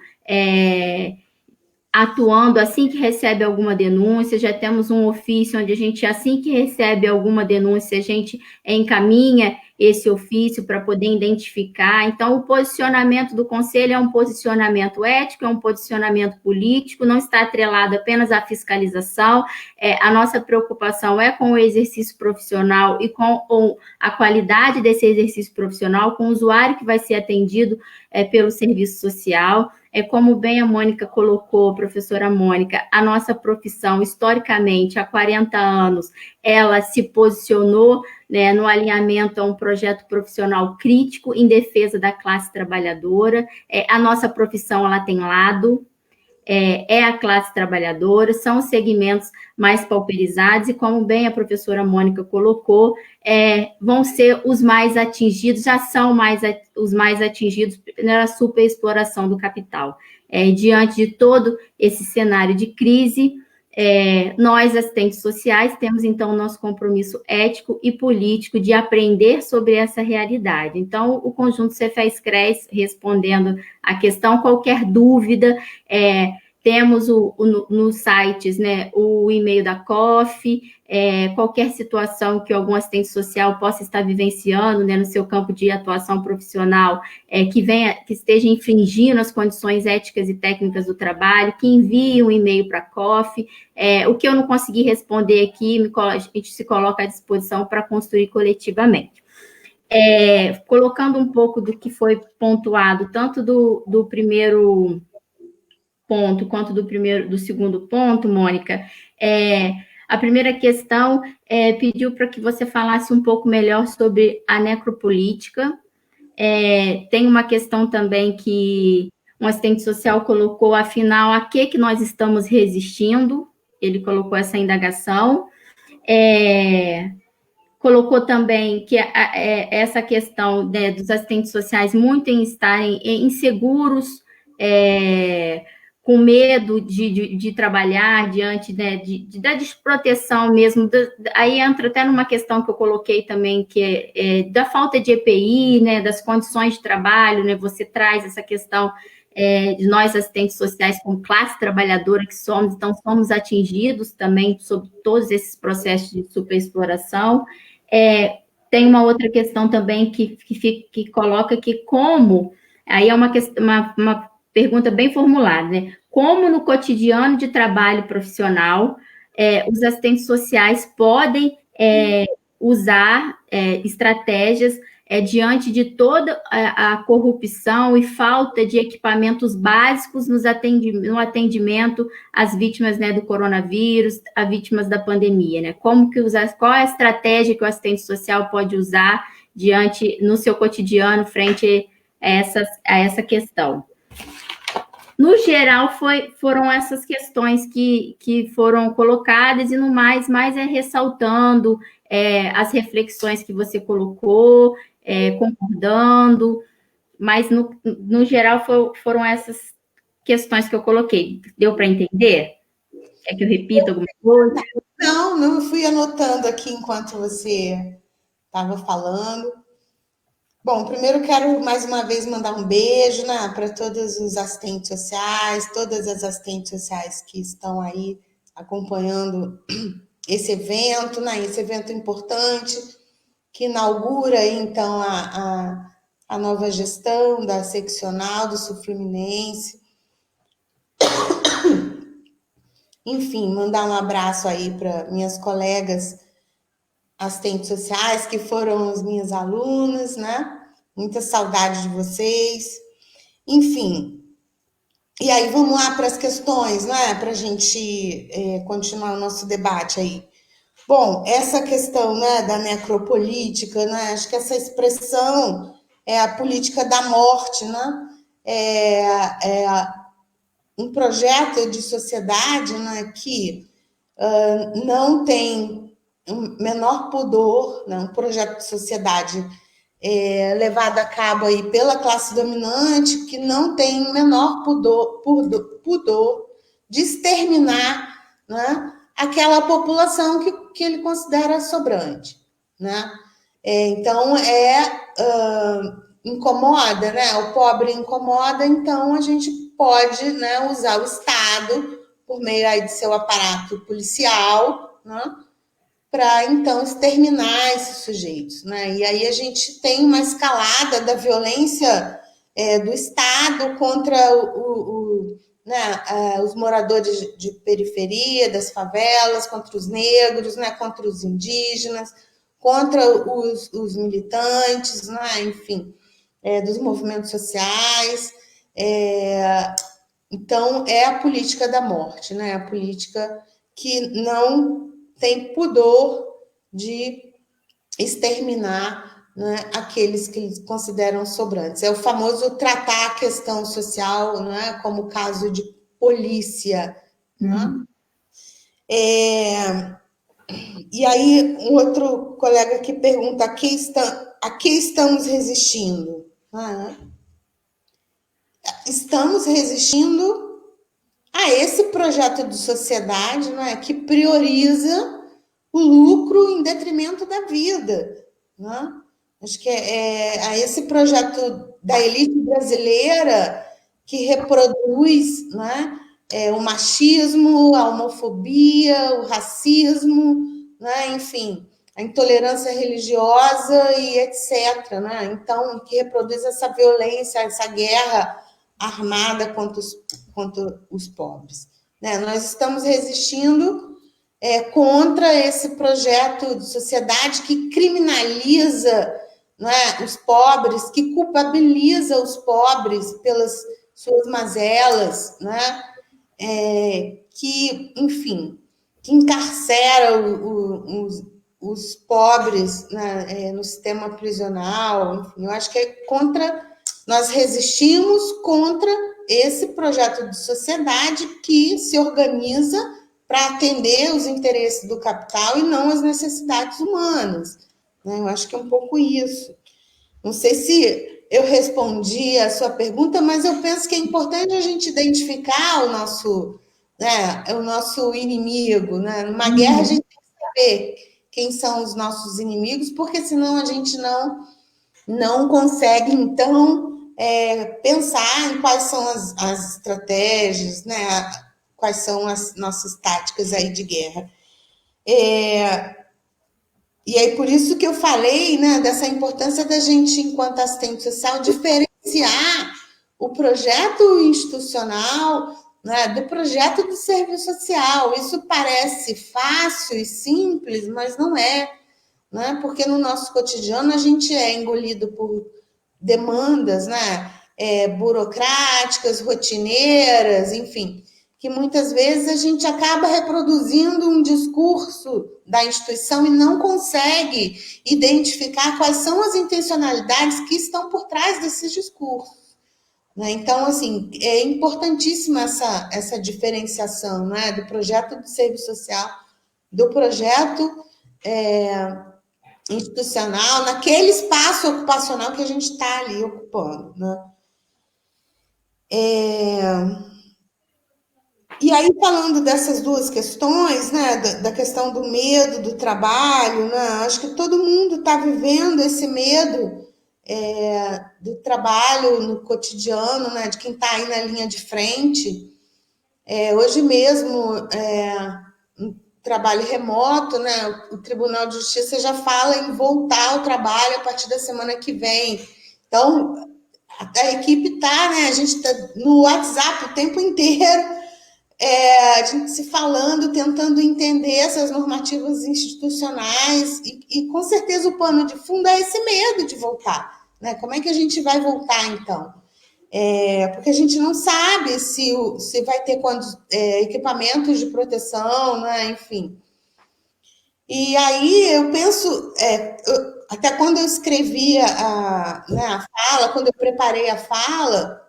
atuando assim que recebe alguma denúncia, já temos um ofício onde a gente, assim que recebe alguma denúncia, a gente encaminha esse ofício para poder identificar. Então, o posicionamento do Conselho é um posicionamento ético, é um posicionamento político, não está atrelado apenas à fiscalização. A nossa preocupação é com o exercício profissional e com a qualidade desse exercício profissional, com o usuário que vai ser atendido pelo serviço social. Como bem a Mônica colocou, professora Mônica, a nossa profissão, historicamente, há 40 anos, ela se posicionou, né, no alinhamento a um projeto profissional crítico em defesa da classe trabalhadora. A nossa profissão, ela tem lado, a classe trabalhadora, são os segmentos mais pauperizados e, como bem a professora Mônica colocou, vão ser os mais atingidos, já são os mais atingidos pela superexploração do capital. Diante de todo esse cenário de crise, nós, assistentes sociais, temos, então, o nosso compromisso ético e político de aprender sobre essa realidade. Então, o conjunto Cefes-CRES, respondendo à questão, qualquer dúvida, temos nos sites, né, o e-mail da COF, qualquer situação que algum assistente social possa estar vivenciando, né, no seu campo de atuação profissional, que esteja infringindo as condições éticas e técnicas do trabalho, que envie um e-mail para a COF. O que eu não consegui responder aqui, a gente se coloca à disposição para construir coletivamente. Colocando um pouco do que foi pontuado, tanto do primeiro ponto quanto do segundo ponto, Mônica, a primeira questão pediu para que você falasse um pouco melhor sobre a necropolítica. Tem uma questão também que um assistente social colocou, afinal, a que nós estamos resistindo? Ele colocou essa indagação. Colocou também que essa questão, né, dos assistentes sociais muito em estarem inseguros, com medo de trabalhar diante, né, da desproteção mesmo. Aí entra até numa questão que eu coloquei também, que da falta de EPI, né, das condições de trabalho, né, você traz essa questão de nós, assistentes sociais, como classe trabalhadora que somos, então somos atingidos também sobre todos esses processos de superexploração. Tem uma outra questão também que coloca que como, aí é uma pergunta bem formulada, né? Como no cotidiano de trabalho profissional os assistentes sociais podem usar estratégias diante de toda a corrupção e falta de equipamentos básicos no atendimento às vítimas, né, do coronavírus, às vítimas da pandemia, né? Qual é a estratégia que o assistente social pode usar no seu cotidiano frente a essa questão? no geral, foram essas questões que foram colocadas, e no mais é ressaltando as reflexões que você colocou, concordando, mas no geral foram essas questões que eu coloquei. Deu para entender? Quer que eu repita alguma coisa? Não, eu fui anotando aqui enquanto você estava falando. Bom, primeiro quero mais uma vez mandar um beijo, né, para todos os assistentes sociais, todas as assistentes sociais que estão aí acompanhando esse evento, né, esse evento importante que inaugura aí, então a nova gestão da seccional do Sul Fluminense. Enfim, mandar um abraço aí para minhas colegas assistentes sociais, que foram as minhas alunas, né? Muita saudade de vocês. Enfim, e aí vamos lá para as questões, né? Para a gente continuar o nosso debate aí. Bom, essa questão, né, da necropolítica, né? Acho que essa expressão é a política da morte, né? É um projeto de sociedade, né, que não tem o menor pudor, né, um projeto de sociedade levado a cabo aí pela classe dominante, que não tem o menor pudor de exterminar, né, aquela população que ele considera sobrante, né? Então, incomoda, né? O pobre incomoda, então a gente pode, né, usar o Estado, por meio aí de seu aparato policial, né, para então exterminar esses sujeitos, né? E aí a gente tem uma escalada da violência do Estado contra os moradores de periferia, das favelas, contra os negros, né? Contra os indígenas, contra os militantes, né? Enfim, dos movimentos sociais. Então, é a política da morte, né? A política que não tem pudor de exterminar, né, aqueles que eles consideram sobrantes. É o famoso tratar a questão social, né, como caso de polícia. Né? E aí, um outro colega que pergunta a que estamos resistindo? Estamos resistindo a esse projeto de sociedade, né, que prioriza o lucro em detrimento da vida. Né? Acho que a esse projeto da elite brasileira que reproduz, né, o machismo, a homofobia, o racismo, né, enfim, a intolerância religiosa e etc. Né? Então, que reproduz essa violência, essa guerra armada contra os pobres. Né? Nós estamos resistindo contra esse projeto de sociedade que criminaliza, né, os pobres, que culpabiliza os pobres pelas suas mazelas, né, que, enfim, que encarcera os pobres, né, no sistema prisional. Enfim, eu acho que nós resistimos contra esse projeto de sociedade que se organiza para atender os interesses do capital e não as necessidades humanas. Né? Eu acho que é um pouco isso. Não sei se eu respondi a sua pergunta, mas eu penso que é importante a gente identificar o nosso inimigo. Né? Numa guerra, a gente tem que saber quem são os nossos inimigos, porque senão a gente não consegue, então, pensar em quais são as estratégias, né? Quais são as nossas táticas aí de guerra. E aí, por isso que eu falei, né, dessa importância da gente, enquanto assistente social, diferenciar o projeto institucional, né, do projeto de serviço social. Isso parece fácil e simples, mas não é, né? Porque no nosso cotidiano a gente é engolido por demandas, né, burocráticas, rotineiras, enfim, que muitas vezes a gente acaba reproduzindo um discurso da instituição e não consegue identificar quais são as intencionalidades que estão por trás desses discursos. né? Então, assim, é importantíssima essa diferenciação, né, do projeto de serviço social, do projeto institucional, naquele espaço ocupacional que a gente está ali ocupando, né? E aí, falando dessas duas questões, né, da questão do medo do trabalho, né, acho que todo mundo está vivendo esse medo do trabalho no cotidiano, né, de quem está aí na linha de frente. Hoje mesmo, trabalho remoto, né, o Tribunal de Justiça já fala em voltar ao trabalho a partir da semana que vem. Então, a equipe está, né, a gente está no WhatsApp o tempo inteiro, a gente se falando, tentando entender essas normativas institucionais e com certeza o pano de fundo é esse medo de voltar, né? Como é que a gente vai voltar, então? Porque a gente não sabe se vai ter equipamentos de proteção, né? Enfim. E aí eu penso, até quando eu escrevi né, a fala, quando eu preparei a fala,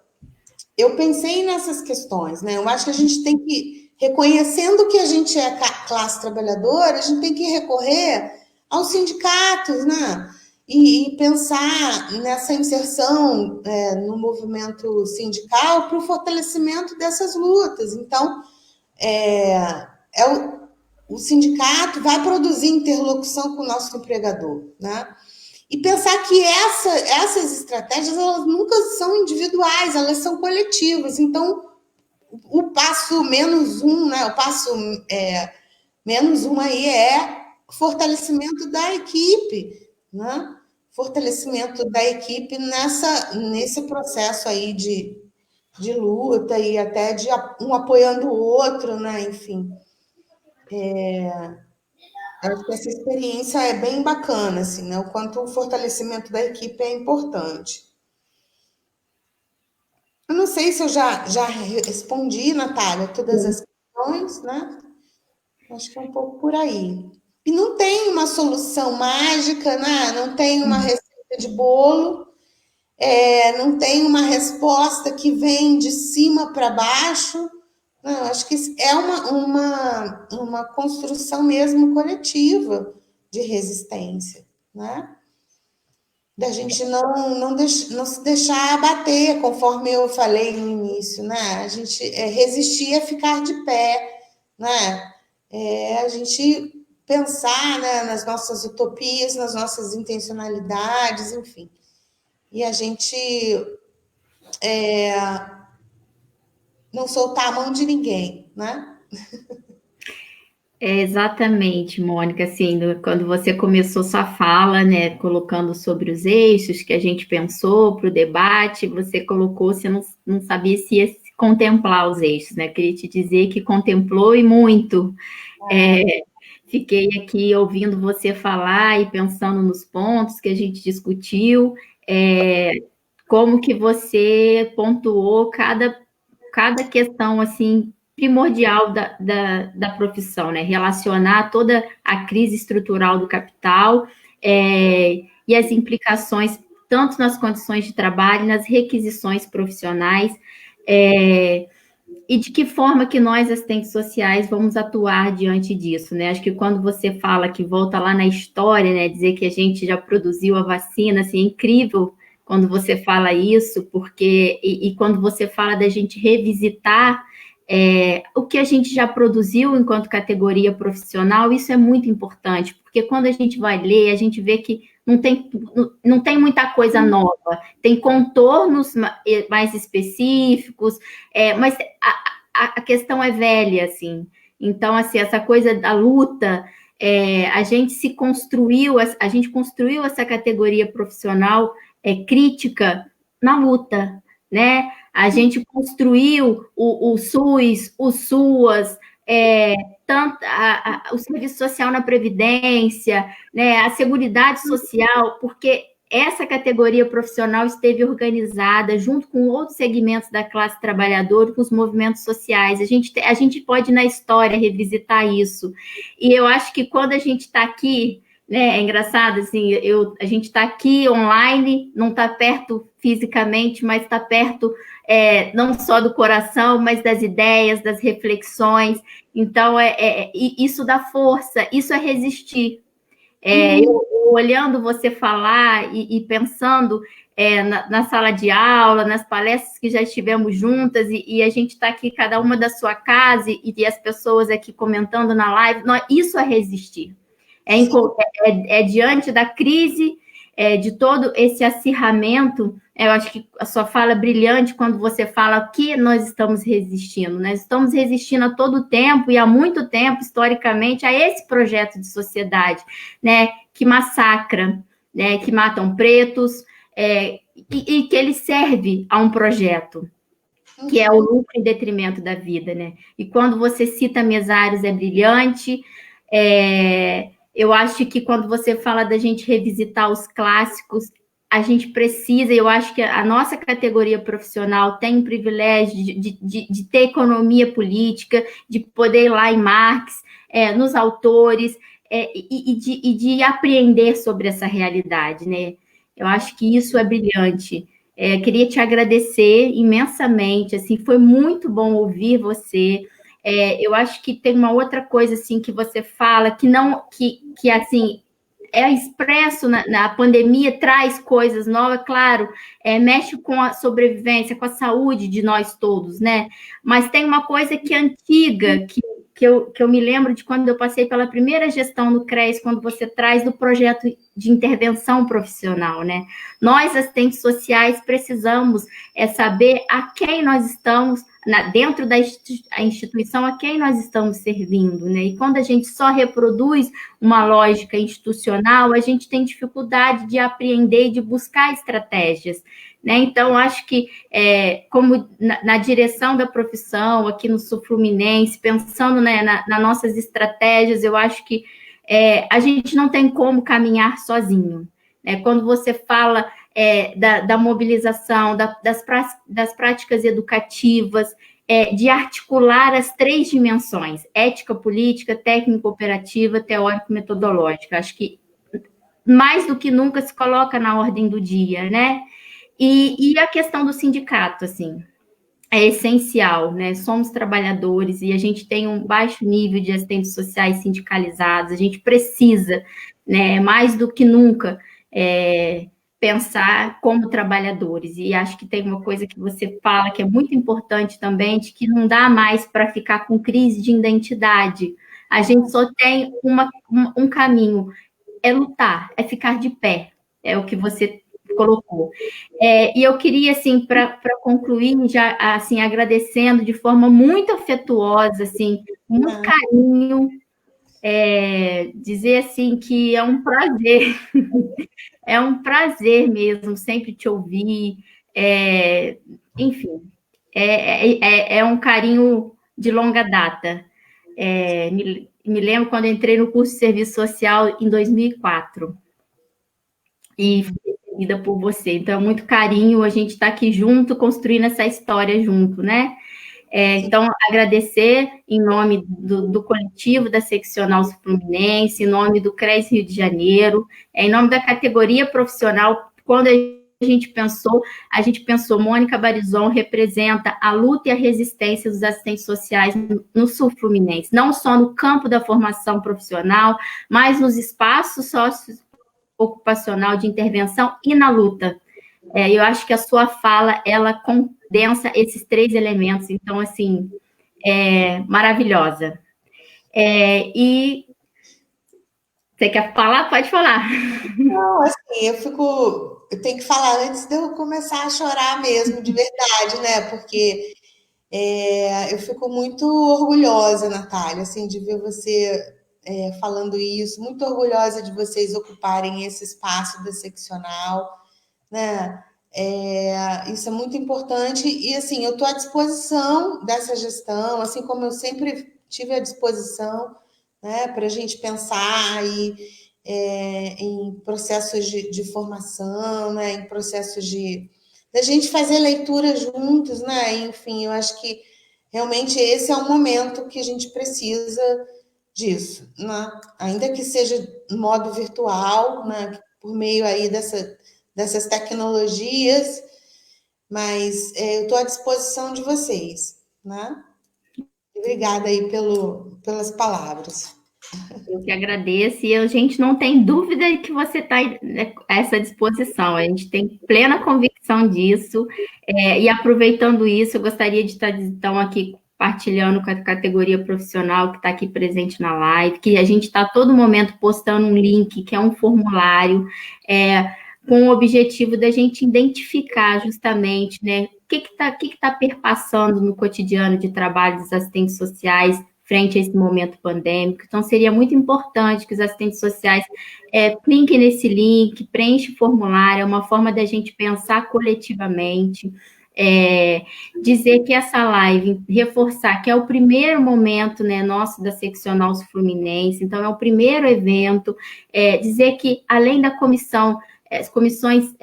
eu pensei nessas questões, né? Eu acho que a gente tem que, reconhecendo que a gente é classe trabalhadora, a gente tem que recorrer aos sindicatos, né? E pensar nessa inserção no movimento sindical para o fortalecimento dessas lutas. Então, o sindicato vai produzir interlocução com o nosso empregador, né? E pensar que essas estratégias elas nunca são individuais, elas são coletivas. Então, o passo menos um, né? O passo menos um aí é fortalecimento da equipe, né? Fortalecimento da equipe nesse processo aí de luta e até de um apoiando o outro, né? Enfim. Acho que essa experiência é bem bacana, assim, né? O quanto o fortalecimento da equipe é importante. Eu não sei se eu já respondi, Natália, todas as questões, né? Acho que é um pouco por aí. E não tem uma solução mágica, né? Não tem uma receita de bolo, não tem uma resposta que vem de cima para baixo. Não, acho que é uma construção mesmo coletiva de resistência, né? Da gente não se deixar abater, conforme eu falei no início, né? A gente resistir a ficar de pé, né? A gente pensar, né, nas nossas utopias, nas nossas intencionalidades, enfim. E a gente não soltar a mão de ninguém, né? Exatamente, Mônica, assim, quando você começou sua fala, né, colocando sobre os eixos que a gente pensou para o debate, você colocou, você não sabia se ia contemplar os eixos, né? Queria te dizer que contemplou e muito. Fiquei aqui ouvindo você falar e pensando nos pontos que a gente discutiu, como que você pontuou cada questão, assim, primordial da profissão, né? Relacionar toda a crise estrutural do capital e as implicações tanto nas condições de trabalho, nas requisições profissionais, e de que forma que nós, assistentes sociais, vamos atuar diante disso, né? Acho que quando você fala que volta lá na história, né, dizer que a gente já produziu a vacina, assim, é incrível quando você fala isso, porque e quando você fala da gente revisitar o que a gente já produziu enquanto categoria profissional, isso é muito importante, porque quando a gente vai ler, a gente vê que não tem muita coisa nova, tem contornos mais específicos, mas a questão é velha, assim. Então, assim, essa coisa da luta, a gente construiu essa categoria profissional crítica na luta, né? A gente construiu o SUS, o SUAS, tanto o serviço social na Previdência, né, a Seguridade Social, porque essa categoria profissional esteve organizada junto com outros segmentos da classe trabalhadora, com os movimentos sociais. A gente pode, na história, revisitar isso. E eu acho que quando a gente está aqui, É engraçado, assim, a gente está aqui online, não está perto fisicamente, mas está perto não só do coração, mas das ideias, das reflexões. Então, isso dá força, isso é resistir. Eu olhando você falar e pensando na sala de aula, nas palestras que já estivemos juntas, e a gente está aqui, cada uma da sua casa, e as pessoas aqui comentando na live, isso é resistir. Diante da crise, de todo esse acirramento, eu acho que a sua fala é brilhante quando você fala que nós estamos resistindo. Nós estamos resistindo a todo tempo e há muito tempo, historicamente, a esse projeto de sociedade, né, que massacra, né, que matam pretos, e que ele serve a um projeto, que é o lucro em detrimento da vida, né? E quando você cita Mesários é brilhante. Eu acho que quando você fala da gente revisitar os clássicos, a gente precisa, eu acho que a nossa categoria profissional tem o privilégio de ter economia política, de poder ir lá em Marx, nos autores, e de apreender sobre essa realidade, né? Eu acho que isso é brilhante. Queria te agradecer imensamente, assim, foi muito bom ouvir você. Eu acho que tem uma outra coisa assim que você fala que assim expresso na pandemia, traz coisas novas, claro, mexe com a sobrevivência, com a saúde de nós todos, né? Mas tem uma coisa que é antiga, que eu me lembro de quando eu passei pela primeira gestão no CRES, quando você traz do projeto de intervenção profissional, né? Nós, assistentes sociais, precisamos saber a quem nós estamos dentro da instituição, a quem nós estamos servindo, né? E quando a gente só reproduz uma lógica institucional, a gente tem dificuldade de apreender e de buscar estratégias, né? Então, acho que, como na direção da profissão, aqui no Sul Fluminense, pensando, né, nas nossas estratégias, eu acho que a gente não tem como caminhar sozinho, né? Quando você fala da mobilização, das práticas educativas, de articular as 3 dimensões, ética política, técnico operativa, teórico-metodológica. Acho que mais do que nunca se coloca na ordem do dia, né? E a questão do sindicato, assim, é essencial, né? Somos trabalhadores e a gente tem um baixo nível de assistentes sociais sindicalizados, a gente precisa, né, mais do que nunca, pensar como trabalhadores. E acho que tem uma coisa que você fala que é muito importante também, de que não dá mais para ficar com crise de identidade. A gente só tem um caminho, é lutar, é ficar de pé, é o que você colocou. E eu queria, assim, para concluir, já assim, agradecendo de forma muito afetuosa, assim, muito carinho, dizer assim que é um prazer, é um prazer mesmo sempre te ouvir, enfim, é um carinho de longa data. Me lembro quando entrei no curso de serviço social em 2004 e fui recebida por você. Então, é muito carinho a gente estar aqui junto, construindo essa história junto, né? Então, agradecer em nome do coletivo da Seccional Fluminense, em nome do CRES Rio de Janeiro, em nome da categoria profissional, quando a gente pensou, Mônica Barizon representa a luta e a resistência dos assistentes sociais no Sul Fluminense, não só no campo da formação profissional, mas nos espaços socioocupacional de intervenção e na luta. Eu acho que a sua fala, ela condensa esses 3 elementos, então, assim, maravilhosa. E você quer falar? Pode falar. Não, assim, eu tenho que falar antes de eu começar a chorar mesmo, de verdade, né? Porque eu fico muito orgulhosa, Natália, assim, de ver você falando isso, muito orgulhosa de vocês ocuparem esse espaço da seccional, né? Isso é muito importante e assim eu estou à disposição dessa gestão, assim como eu sempre tive à disposição, né, para a gente pensar em processos de formação, né, em processos de da gente fazer leitura juntos, né? Enfim, eu acho que realmente esse é um momento que a gente precisa disso, né? Ainda que seja em modo virtual, né? Por meio aí dessas tecnologias, mas eu estou à disposição de vocês, né? Obrigada aí pelas palavras. Eu que agradeço, e a gente não tem dúvida de que você está a essa disposição, a gente tem plena convicção disso, e aproveitando isso, eu gostaria de estar, então, aqui compartilhando com a categoria profissional que está aqui presente na live, que a gente está a todo momento postando um link, que é um formulário, com o objetivo da gente identificar justamente, né, o que tá perpassando no cotidiano de trabalho dos assistentes sociais, frente a esse momento pandêmico. Então, seria muito importante que os assistentes sociais cliquem nesse link, preenchem o formulário, é uma forma da gente pensar coletivamente, dizer que essa live, reforçar que é o primeiro momento, né, nosso da Seccional Fluminense, então é o primeiro evento, dizer que, além da comissão, as comissões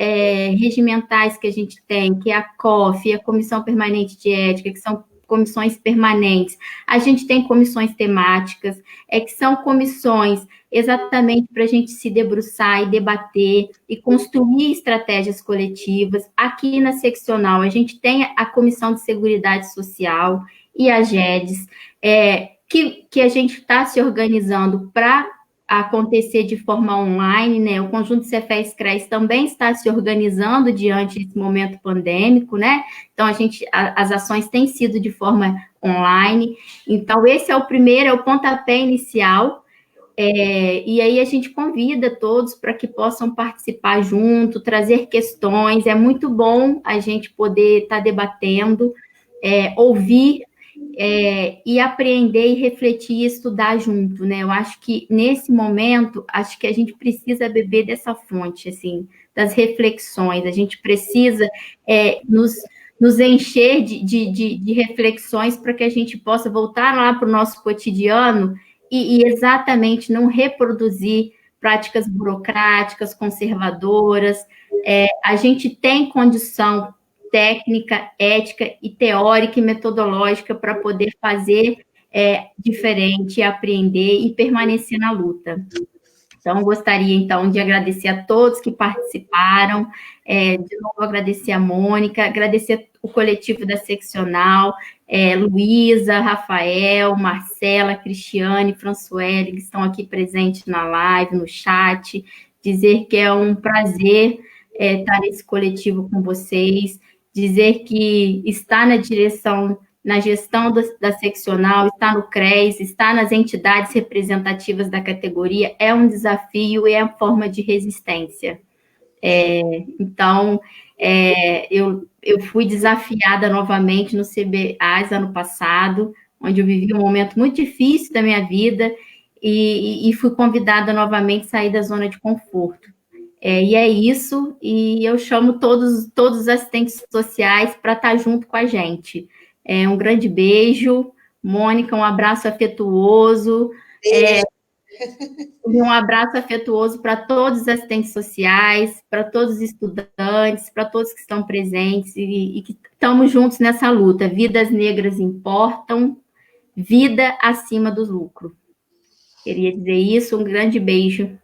regimentais que a gente tem, que é a COF, a Comissão Permanente de Ética, que são comissões permanentes. A gente tem comissões temáticas, que são comissões exatamente para a gente se debruçar e debater e construir estratégias coletivas. Aqui na seccional, a gente tem a Comissão de Seguridade Social e a GEDES, que a gente está se organizando para acontecer de forma online, né? O conjunto Cefes-CRES também está se organizando diante desse momento pandêmico, né? Então, as ações têm sido de forma online. Então, esse é o primeiro, é o pontapé inicial, e aí a gente convida todos para que possam participar junto, trazer questões. É muito bom a gente poder estar debatendo, ouvir e aprender e refletir e estudar junto, né? Eu acho que nesse momento, acho que a gente precisa beber dessa fonte, assim, das reflexões. A gente precisa nos encher de reflexões para que a gente possa voltar lá para o nosso cotidiano e exatamente não reproduzir práticas burocráticas, conservadoras. A gente tem condição técnica, ética e teórica e metodológica para poder fazer diferente, aprender e permanecer na luta. Então, gostaria, então, de agradecer a todos que participaram, de novo agradecer a Mônica, agradecer o coletivo da Seccional, Luísa, Rafael, Marcela, Cristiane, Françoele, que estão aqui presentes na live, no chat, dizer que é um prazer estar nesse coletivo com vocês, dizer que está na direção, na gestão da seccional, está no CRES, está nas entidades representativas da categoria, é um desafio e é uma forma de resistência. Então, eu fui desafiada novamente no CBAS ano passado, onde eu vivi um momento muito difícil da minha vida e fui convidada novamente a sair da zona de conforto. E é isso, e eu chamo todos os assistentes sociais para estar junto com a gente. Um grande beijo, Mônica, um abraço afetuoso, um abraço afetuoso para todos os assistentes sociais, para todos os estudantes, para todos que estão presentes e que estamos juntos nessa luta. Vidas negras importam, vida acima do lucro. Queria dizer isso, um grande beijo.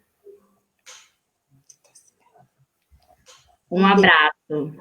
Um abraço.